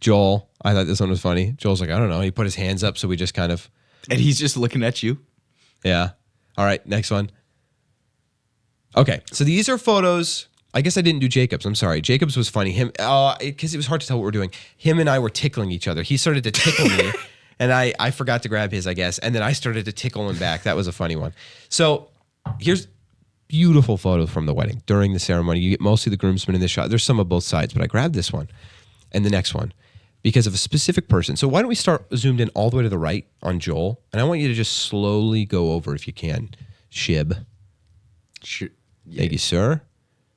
Joel, I thought this one was funny. Joel's like, I don't know. He put his hands up, so we just kind of, And he's just looking at you. yeah. All right, next one. Okay, so these are photos. I guess I didn't do Jacob's. I'm sorry. Jacob's was funny. Him, because it was hard to tell what we're doing. Him and I were tickling each other. He started to tickle me, and I forgot to grab his, I guess. And then I started to tickle him back. That was a funny one. So here's beautiful photos from the wedding during the ceremony. You get mostly the groomsmen in this shot. There's some of both sides, but I grabbed this one and the next one because of a specific person. So why don't we start zoomed in all the way to the right on Joel? And I want you to just slowly go over, if you can, Shib. Sure. Thank you, sir.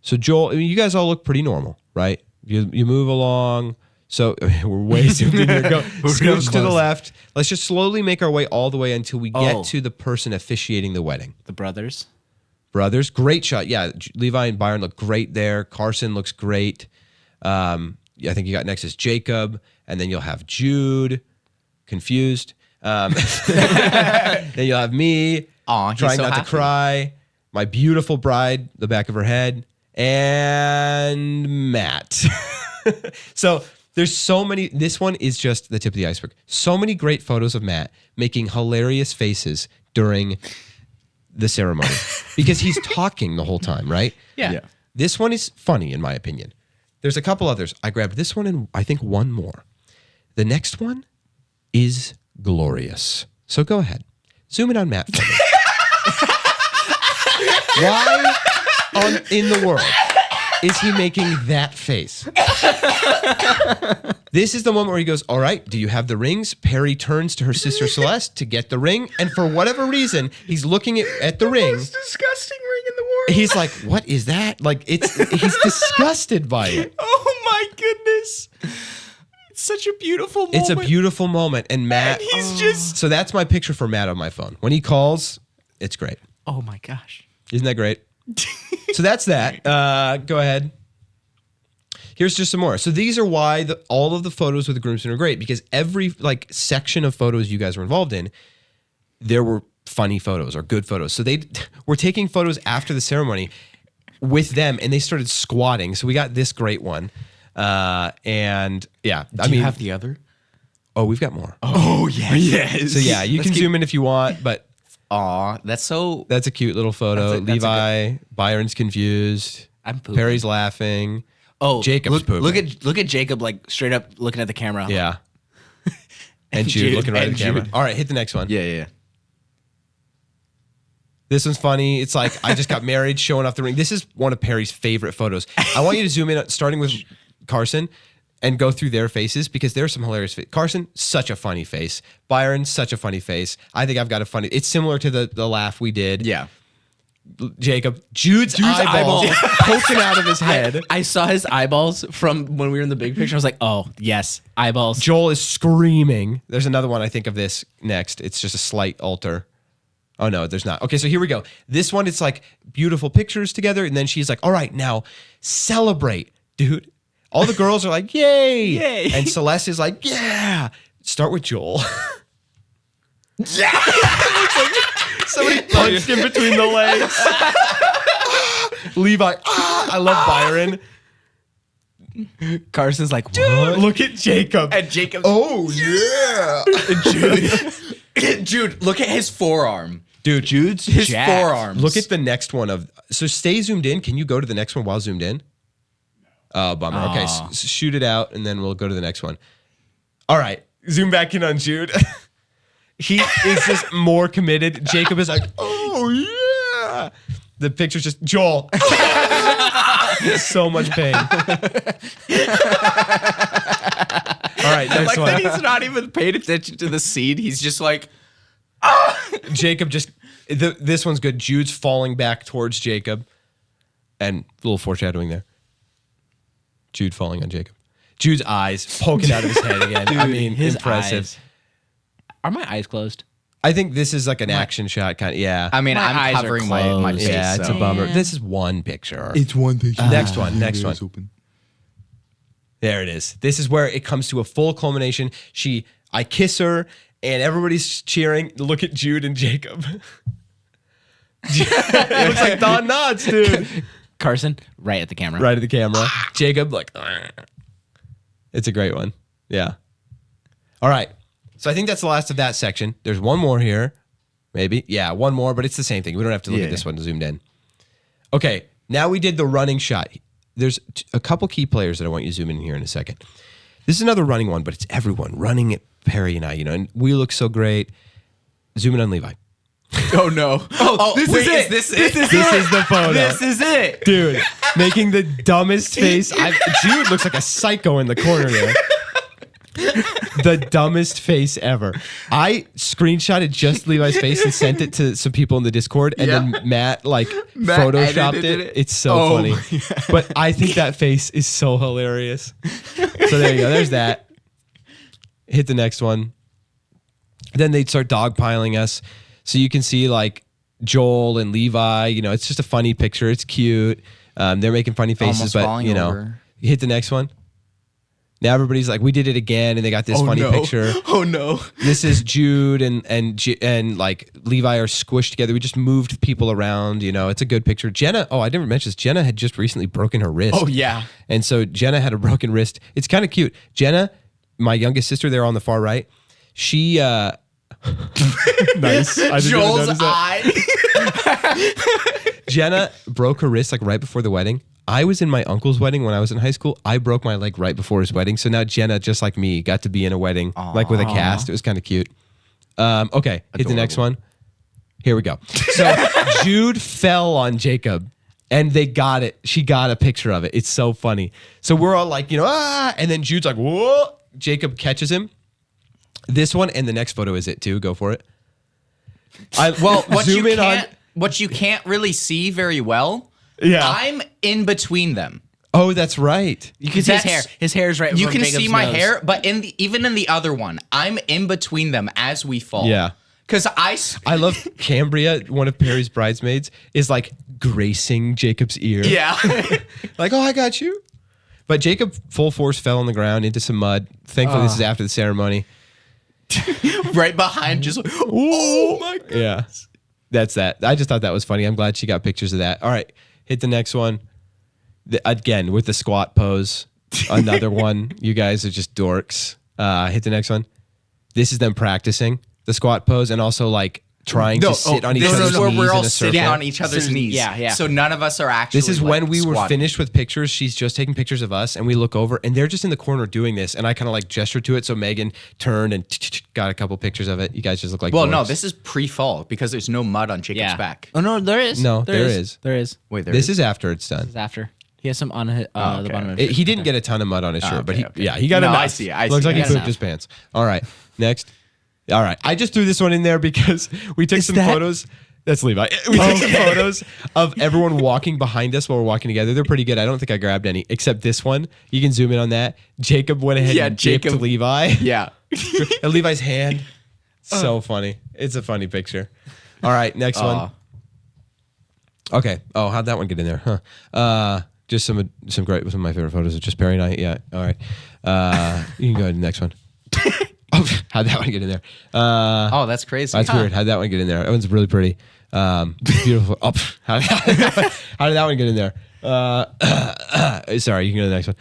So Joel, I mean, you guys all look pretty normal, right? You move along. So we're way zoomed in here. Go scooch to the left. Let's just slowly make our way all the way until we get to the person officiating the wedding. The brothers. Brothers, great shot. Yeah, Levi and Byron look great there. Carson looks great. I think you got next is Jacob, and then you'll have Jude, confused. Then you'll have me, Aw, he's trying so not happy. to cry. My beautiful bride, the back of her head, and Matt. So there's so many. This one is just the tip of the iceberg. So many great photos of Matt making hilarious faces during the ceremony because he's talking the whole time, right? Yeah. This one is funny in my opinion. There's a couple others. I grabbed this one and I think one more. The next one is glorious. So go ahead. Zoom in on Matt for me. Why in the world is he making that face? This is the moment where he goes, all right, do you have the rings? Peri turns to her sister Celeste to get the ring. And for whatever reason, he's looking at the ring. Most disgusting ring in the world. He's like, what is that? Like, he's disgusted by it. Oh my goodness. It's such a beautiful moment. It's a beautiful moment. And Matt, And he's just. so that's my picture for Matt on my phone. When he calls, it's great. Oh my gosh. Isn't that great? So that's that. Go ahead. Here's just some more. So these are why all of the photos with the groomsmen are great, because every section of photos you guys were involved in, there were funny photos or good photos. So they were taking photos after the ceremony with them, and they started squatting. So we got this great one. And yeah, Do you have the other? Oh, we've got more. Oh, yes. So yeah, you can zoom in if you want, but Aw, that's so. that's a cute little photo. That's a Levi, Byron's confused. I'm pooping. Perry's laughing. Oh, Jacob's pooping. Look at Jacob straight up looking at the camera. Yeah. And Jude looking right at the and camera. Jude. All right, hit the next one. Yeah. This one's funny. It's like I just got married, showing off the ring. This is one of Perry's favorite photos. I want you to zoom in, starting with Carson, and go through their faces because there's some hilarious faces. Carson, such a funny face. Byron, such a funny face. I think I've got a funny. It's similar to the laugh we did. Yeah. Jacob, Jude's eyeballs poking out of his head. I saw his eyeballs from when we were in the big picture. I was like, oh, yes, eyeballs. Joel is screaming. There's another one I think of this next. It's just a slight alter. Oh, no, there's not. Okay, so here we go. This one, it's like beautiful pictures together. And then she's like, all right, now celebrate, dude. All the girls are like, yay. Yay. And Celeste is like, yeah. Start with Joel. Somebody punched him between the legs. Levi, I love Byron. Carson's like, what? Look at Jacob. And Jacob. Oh, yeah. Jude, look at his forearm. Dude, Jude's His jacked. forearms. Look at the next one of. So stay zoomed in. Can you go to the next one while zoomed in? Oh, bummer. Okay, shoot it out, and then we'll go to the next one. All right, zoom back in on Jude. He is just more committed. Jacob is like, oh yeah. The picture's just Joel. So much pain. All right, next Like one. that he's not even paying attention to the scene. He's just like, Jacob just, this one's good. Jude's falling back towards Jacob. And a little foreshadowing there. Jude falling on Jacob. Jude's eyes poking out of his head again. I mean, his impressive. eyes. Are my eyes closed? I think this is like an action shot kind of, yeah. I mean, My eyes I'm are covering my closed. face. Yeah, it's a so. bummer. This is one picture. It's one picture. Next one, next one. Open. There it is. This is where it comes to a full culmination. I kiss her, and everybody's cheering. Look at Jude and Jacob. It looks like Don Knotts, dude. Carson, right at the camera. Right at the camera. Jacob, like, it's a great one. Yeah. All right. So I think that's the last of that section. There's one more here. Maybe. Yeah, one more, but it's the same thing. We don't have to look at this one zoomed in. Okay. Now we did the running shot. There's a couple key players that I want you to zoom in here in a second. This is another running one, but it's everyone running at Peri and I, and we look so great. Zoom in on Levi. Oh no! This is it. This This is the photo. This is it. Dude, making the dumbest face. Jude looks like a psycho in the corner there. The dumbest face ever. I screenshotted just Levi's face and sent it to some people in the Discord, and then Matt photoshopped edited it. it. It's so funny. But I think that face is so hilarious. So there you go. There's that. Hit the next one. Then they'd start dogpiling us. So you can see like Joel and Levi, it's just a funny picture. It's cute. They're making funny faces, Almost but falling over. You hit the next one. Now everybody's like, we did it again, and they got this funny picture. Oh no! This is Jude and like Levi are squished together. We just moved people around. It's a good picture. Jenna. Oh, I didn't mention this. Jenna had just recently broken her wrist. Oh yeah. And so Jenna had a broken wrist. It's kind of cute. Jenna, my youngest sister, there on the far right. She. Nice. I didn't even Joel's notice that. eye. Jenna broke her wrist like right before the wedding. I was in my uncle's wedding when I was in high school. I broke my leg right before his wedding. So now Jenna, just like me, got to be in a wedding, like with a cast. It was kind of cute. Okay, hit the next one. Here we go. So Jude fell on Jacob, and they got it. She got a picture of it. It's so funny. So we're all like, and then Jude's like, whoa. Jacob catches him. This one and the next photo is it too. Go for it. What you can't really see very well. Yeah. I'm in between them. Oh, that's right. You can see his hair. His hair is right. You from can Jacob's see my nose. hair, but even in the other one, I'm in between them as we fall. Yeah. Because I love Cambria, one of Peri's bridesmaids, is like gracing Jacob's ear. Yeah. Like, oh, I got you. But Jacob full force fell on the ground into some mud. Thankfully, this is after the ceremony. Right behind, just like, oh my God. Yeah. That's that. I just thought that was funny. I'm glad she got pictures of that. All right. Hit the next one. Again, with the squat pose. Another one. You guys are just dorks. Hit the next one. This is them practicing the squat pose and also like trying to sit on each This other's is where knees we're in all a sitting circle. on each other's knees. Yeah. So none of us are actually. This is when we were squatting. finished with pictures. She's just taking pictures of us, and we look over, and they're just in the corner doing this. And I kind of like gestured to it, so Megan turned and got a couple pictures of it. You guys just look like Well, no, dorks. this is pre-fall because there's no mud on Jacob's back. Oh no, there is. No, there is. There is. Wait, This is after it's done. This is after. He has some on the bottom of his He didn't get a ton of mud on his shirt, but he okay. he got No, enough. I see, I Looks see. like he He got pooped enough. his pants. All right, next. All right, I just threw this one in there because we took some photos. That's Levi. We took some photos of everyone walking behind us while we're walking together. They're pretty good. I don't think I grabbed any, except this one. You can zoom in on that. Jacob went ahead and dipped Jacob. Levi. Yeah. And Levi's hand. So funny. It's a funny picture. All right, next one. Okay. Oh, how'd that one get in there? Huh. Just some of my favorite photos of just Peri and I. Yeah. All right. You can go ahead to the next one. Oh, how'd that one get in there? Oh, that's crazy. That's weird. How'd that one get in there? That one's really pretty. Beautiful. Oh, how did that one get in there? Sorry, you can go to the next one.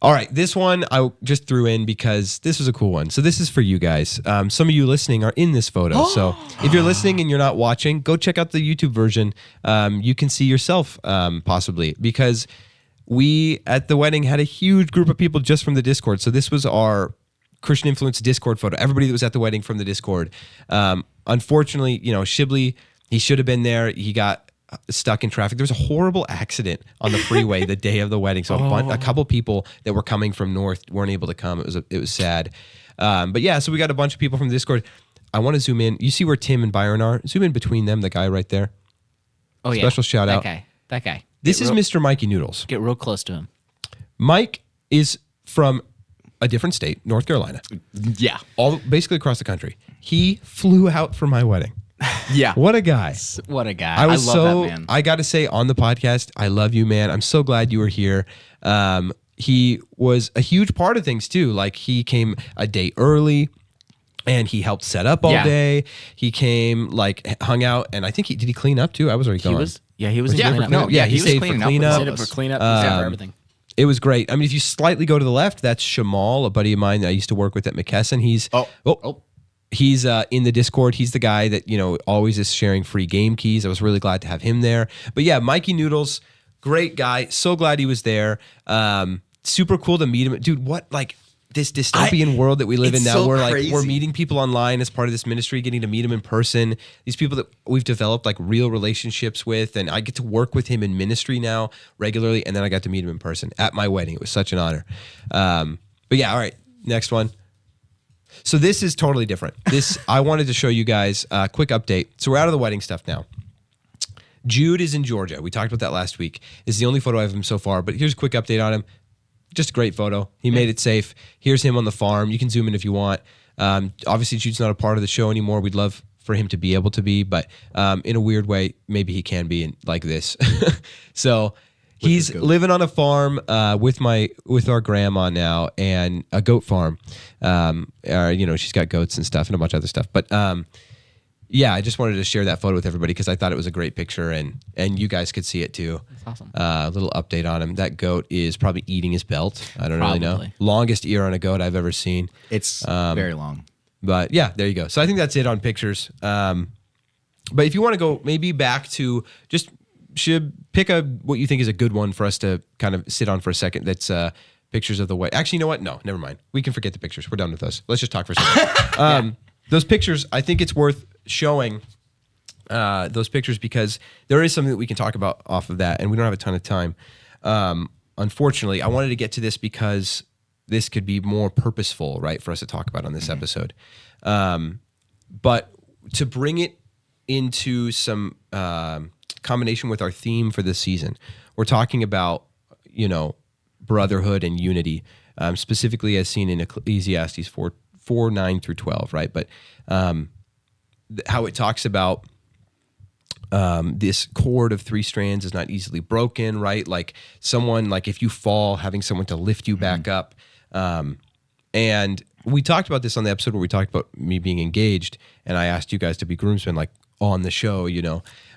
All right, this one I just threw in because this was a cool one. So this is for you guys. Some of you listening are in this photo. So if you're listening and you're not watching, go check out the YouTube version. You can see yourself possibly because we at the wedding had a huge group of people just from the Discord. So this was our Christian Influence Discord photo. Everybody that was at the wedding from the Discord. Unfortunately, Shibley, he should have been there. He got stuck in traffic. There was a horrible accident on the freeway the day of the wedding. So a couple people that were coming from north weren't able to come. It was sad. But yeah, so we got a bunch of people from the Discord. I want to zoom in. You see where Tim and Byron are? Zoom in between them, the guy right there. Oh, yeah. Special shout out. That guy. This is Mr. Mikey Noodles. Get real close to him. Mike is from a different state, North Carolina. Yeah. Basically across the country. He flew out for my wedding. Yeah. What a guy. What a guy. I love that man. I got to say on the podcast, I love you, man. I'm so glad you were here. He was a huge part of things too. Like he came a day early and he helped set up all day. He came, like, hung out, and I think did he clean up too? I was already gone. He was he cleaning up. No, he stayed for cleanup. He stayed for cleanup. He stayed for everything. It was great. I mean, if you slightly go to the left, that's Shamal, a buddy of mine that I used to work with at McKesson. He's in the Discord. He's the guy that, always is sharing free game keys. I was really glad to have him there. But yeah, Mikey Noodles, great guy. So glad he was there. Super cool to meet him. Dude, what, like, this dystopian world that we live in now, so we're meeting people online as part of this ministry, getting to meet them in person. These people that we've developed like real relationships with, and I get to work with him in ministry now regularly, and then I got to meet him in person at my wedding. It was such an honor. But yeah, all right, next one. So this is totally different. I wanted to show you guys a quick update. So we're out of the wedding stuff now. Jude is in Georgia. We talked about that last week. This is the only photo I have of him so far, but here's a quick update on him. Just a great photo. He made it safe. Here's him on the farm. You can zoom in if you want. Obviously, Jude's not a part of the show anymore. We'd love for him to be able to be, but in a weird way, maybe he can be like this. So he's living on a farm with our grandma now, and a goat farm. She's got goats and stuff and a bunch of other stuff. But yeah, I just wanted to share that photo with everybody because I thought it was a great picture, and you guys could see it too. That's awesome. A little update on him. That goat is probably eating his belt. I don't really know. Longest ear on a goat I've ever seen. It's very long. But yeah, there you go. So I think that's it on pictures. But if you want to go maybe back to should pick what you think is a good one for us to kind of sit on for a second. That's pictures of the wedding. Actually, you know what? No, never mind. We can forget the pictures. We're done with those. Let's just talk for a second. Those pictures, I think it's worth showing those pictures because there is something that we can talk about off of that, and we don't have a ton of time. Unfortunately, I wanted to get to this because this could be more purposeful, right, for us to talk about on this episode. But to bring it into some combination with our theme for this season, we're talking about, brotherhood and unity, specifically as seen in Ecclesiastes 4:9 through 12, right? But how it talks about this cord of three strands is not easily broken, right? Like someone, like if you fall, having someone to lift you back up. And we talked about this on the episode where we talked about me being engaged, and I asked you guys to be groomsmen, like on the show,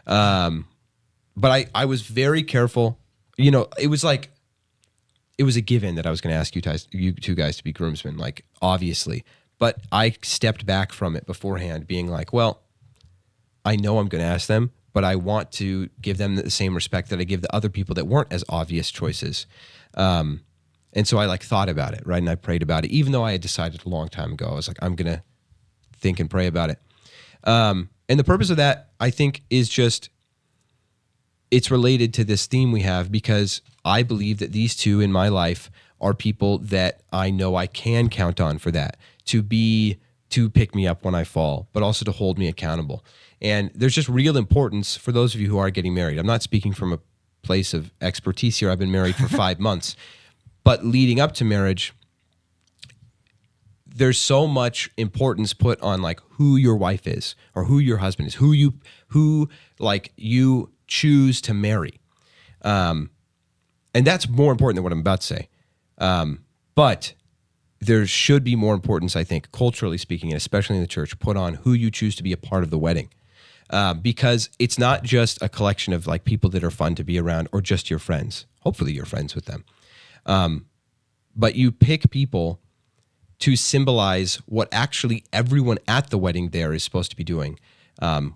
But I was very careful. It was a given that I was going to ask you two guys to be groomsmen, like obviously. But I stepped back from it beforehand, being like, well, I know I'm going to ask them, but I want to give them the same respect that I give the other people that weren't as obvious choices. And so I thought about it, right? And I prayed about it, even though I had decided a long time ago. I was like, I'm going to think and pray about it. And the purpose of that, I think, is just, it's related to this theme we have because I believe that these two in my life are people that I know I can count on for that, to pick me up when I fall, but also to hold me accountable. And there's just real importance for those of you who are getting married. I'm not speaking from a place of expertise here. I've been married for 5 months. But leading up to marriage, there's so much importance put on who your wife is or who your husband is, who you choose to marry. And that's more important than what I'm about to say. But there should be more importance, I think, culturally speaking, and especially in the church, put on who you choose to be a part of the wedding. Because it's not just a collection of people that are fun to be around or just your friends. Hopefully you're friends with them. But you pick people to symbolize what actually everyone at the wedding there is supposed to be doing,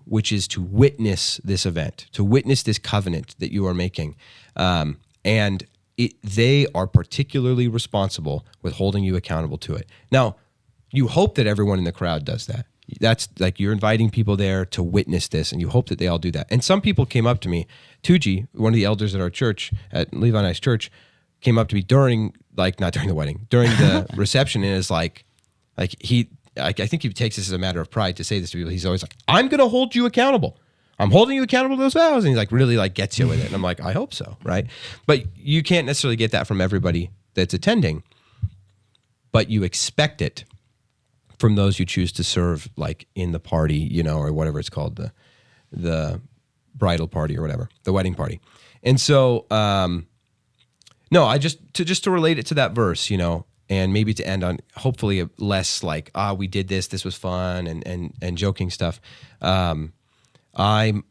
which is to witness this event, to witness this covenant that you are making. And they are particularly responsible with holding you accountable to it. Now, you hope that everyone in the crowd does that. That's like you're inviting people there to witness this, and you hope that they all do that. And some people came up to me. Tuji, one of the elders at our church, at Levi and I's church, came up to me during, like, not during the wedding, during the reception, and is like he, I think he takes this as a matter of pride to say this to people. He's always like, I'm going to hold you accountable. I'm holding you accountable to those vows. And he's like, really like gets you with it. And I'm like, I hope so, right? But you can't necessarily get that from everybody that's attending, but you expect it from those you choose to serve, like in the party, you know, or whatever it's called, the bridal party or whatever, the wedding party. And so, no, I just to relate it to that verse, you know, and maybe to end on hopefully a less like, we did this was fun and joking stuff. I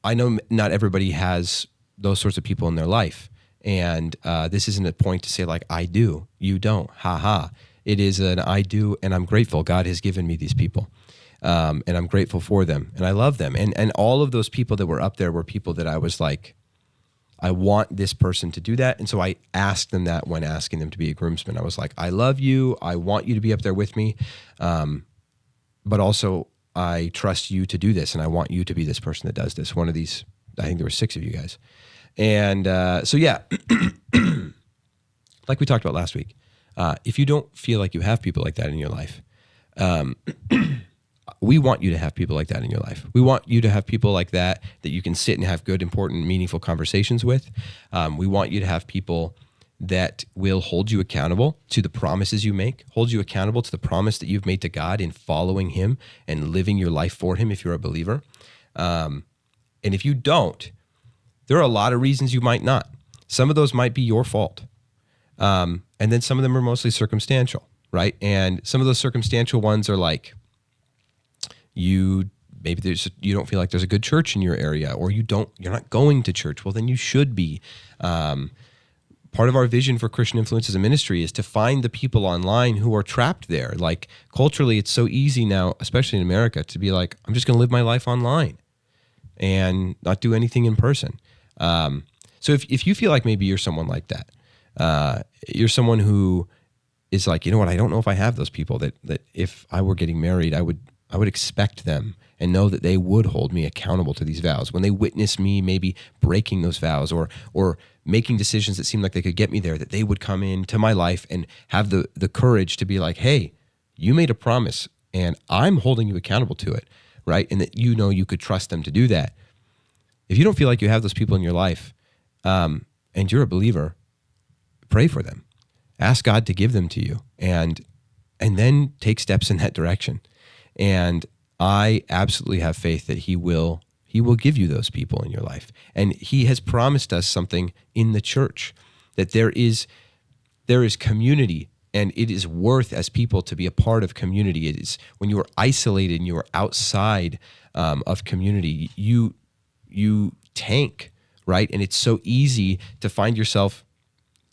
know not everybody has those sorts of people in their life, and this isn't a point to say like, I do, you don't, ha. It is an I do, and I'm grateful. God has given me these people, and I'm grateful for them, and I love them. And all of those people that were up there were people that I was like, I want this person to do that. And so I asked them that when asking them to be a groomsman. I was like, I love you. I want you to be up there with me. But also I trust you to do this. And I want you to be this person that does this. One of these, I think there were 6 of you guys. And so, yeah, like we talked about last week, if you don't feel like you have people like that in your life, we want you to have people like that in your life. We want you to have people like that you can sit and have good, important, meaningful conversations with. We want you to have people that will hold you accountable to the promises you make, hold you accountable to the promise that you've made to God in following him and living your life for him if you're a believer. And if you don't, there are a lot of reasons you might not. Some of those might be your fault. And then some of them are mostly circumstantial, right? And some of those circumstantial ones are like, you don't feel like there's a good church in your area, or you're not going to church. Well, then you should be. Part of our vision for Christian Influence as a ministry is to find the people online who are trapped there. Like culturally, it's so easy now, especially in America, to be like, I'm just going to live my life online and not do anything in person. So if you feel like maybe you're someone like that, you're someone who is like, you know what, I don't know if I have those people that if I were getting married, I would expect them and know that they would hold me accountable to these vows. When they witness me maybe breaking those vows or making decisions that seem like they could get me there, that they would come into my life and have the courage to be like, hey, you made a promise and I'm holding you accountable to it, right? And that you know you could trust them to do that. If you don't feel like you have those people in your life and you're a believer, pray for them. Ask God to give them to you and then take steps in that direction. And I absolutely have faith that he will give you those people in your life. And he has promised us something in the church, that there is community, and it is worth as people to be a part of community. It is when you are isolated and you are outside of community, you tank, right? And it's so easy to find yourself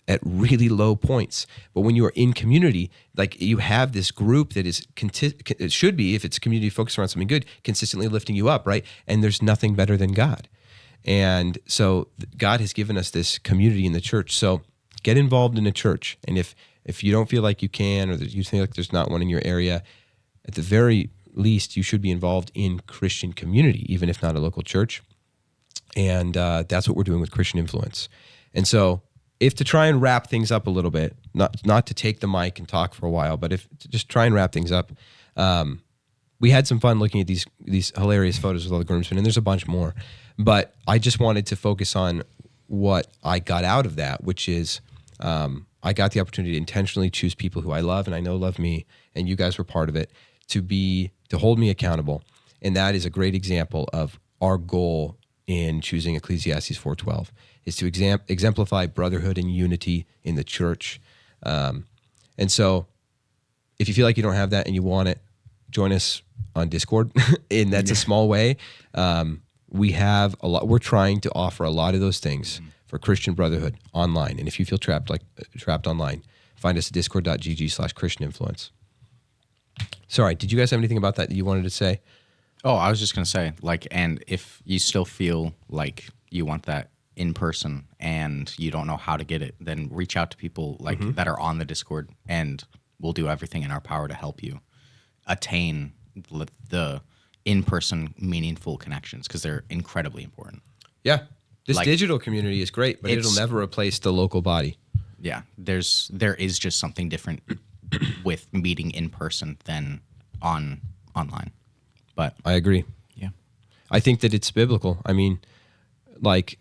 at really low points. But when you are in community, like you have this group that is, it should be, if it's community focused around something good, consistently lifting you up, right? And there's nothing better than God. And so God has given us this community in the church. So get involved in a church. And if you don't feel like you can, or that you feel like there's not one in your area, at the very least, you should be involved in Christian community, even if not a local church. And that's what we're doing with Christian Influence. And so, if to try and wrap things up a little bit, not to take the mic and talk for a while, but if to just try and wrap things up, we had some fun looking at these hilarious photos with all the groomsmen, and there's a bunch more. But I just wanted to focus on what I got out of that, which is I got the opportunity to intentionally choose people who I love and I know love me, and you guys were part of it, to hold me accountable. And that is a great example of our goal in choosing Ecclesiastes 4:12. Is to exemplify brotherhood and unity in the church. And so if you feel like you don't have that and you want it, join us on Discord. And that's a small way. We have a lot. We're trying to offer a lot of those things for Christian brotherhood online. And if you feel trapped online, find us at discord.gg/Christian Influence. Sorry, did you guys have anything about that you wanted to say? Oh, I was just going to say, and if you still feel like you want that in person and you don't know how to get it, then reach out to people that are on the Discord, and we'll do everything in our power to help you attain the in-person meaningful connections because they're incredibly important. Yeah. This Like- digital community is great, but it'll It's- never replace the local body. Yeah, there is just something different with meeting in person than online. But I agree. yeah, I think that it's biblical. I mean, like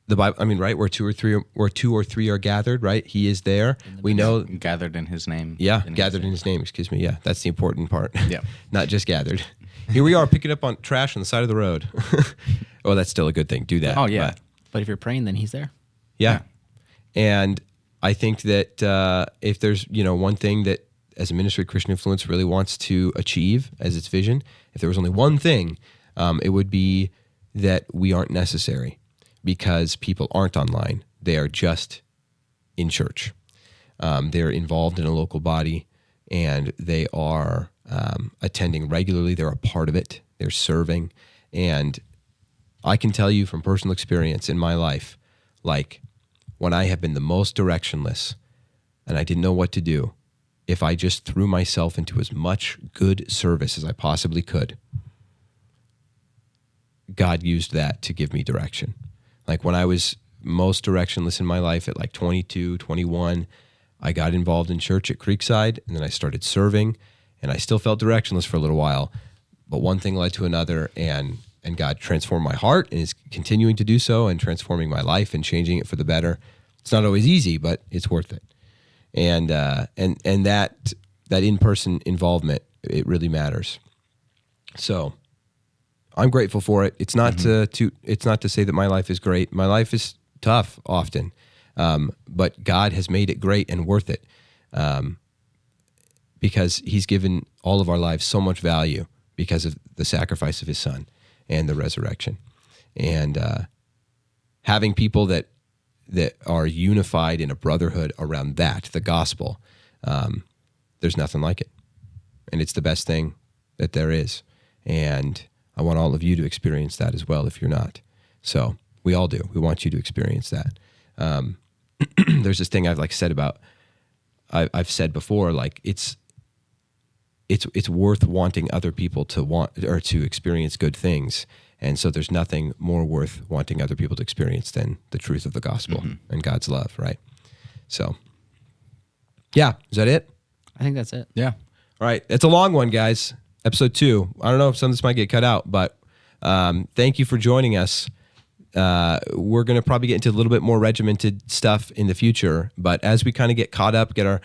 the Bible, I mean, right? Where two or three are gathered, right? He is there. We know. gathered in His name. Yeah, gathered in his name, excuse me. Yeah, that's the important part. Yeah. Not just gathered. Here we are picking up on trash on the side of the road. Oh, that's still a good thing. Do that. Oh yeah, But, But if you're praying, then he's there. yeah. And I think that if there's, one thing that as a ministry of Christian influence really wants to achieve as its vision, if there was only one thing, it would be that we aren't necessary because people aren't online. They are just in church. They're involved in a local body and they are attending regularly. They're a part of it. They're serving. And I can tell you from personal experience in my life, like when I have been the most directionless and I didn't know what to do, if I just threw myself into as much good service as I possibly could, God used that to give me direction. Like when I was most directionless in my life at like 22, 21, I got involved in church at Creekside and then I started serving and I still felt directionless for a little while, but one thing led to another and God transformed my heart and is continuing to do so and transforming my life and changing it for the better. It's not always easy, but it's worth it. And that in-person involvement, it really matters. So I'm grateful for it. It's not it's not to say that my life is great. My life is tough often, but God has made it great and worth it because He's given all of our lives so much value because of the sacrifice of His Son and the resurrection, and having people that are unified in a brotherhood around that, the gospel. There's nothing like it, and it's the best thing that there is, and I want all of you to experience that as well if you're not. So we all do. We want you to experience that. There's this thing I've said about, I've said before, like it's worth wanting other people to want or to experience good things. And so there's nothing more worth wanting other people to experience than the truth of the gospel and God's love, right? So, yeah, is that it? I think that's it. yeah. All right, it's a long one, guys. Episode 2. I don't know if some of this might get cut out, but thank you for joining us. We're going to probably get into a little bit more regimented stuff in the future, but as we kind of get caught up, get our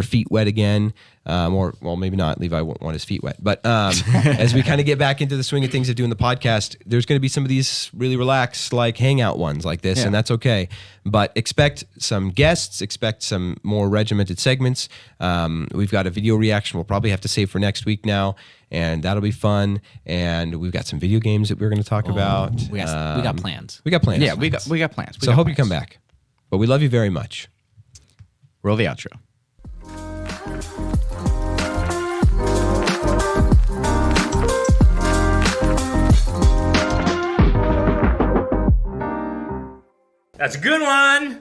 feet wet again, or well, maybe not. Levi won't want his feet wet, but as we kind of get back into the swing of things of doing the podcast, there's going to be some of these really relaxed, like hangout ones like this, and that's okay. But expect some guests, expect some more regimented segments. We've got a video reaction we'll probably have to save for next week now, and that'll be fun. And we've got some video games that we're going to talk about. We got plans. We got plans. Yeah, we got plans. So I hope you come back. But we love you very much. Roll the outro. That's a good one.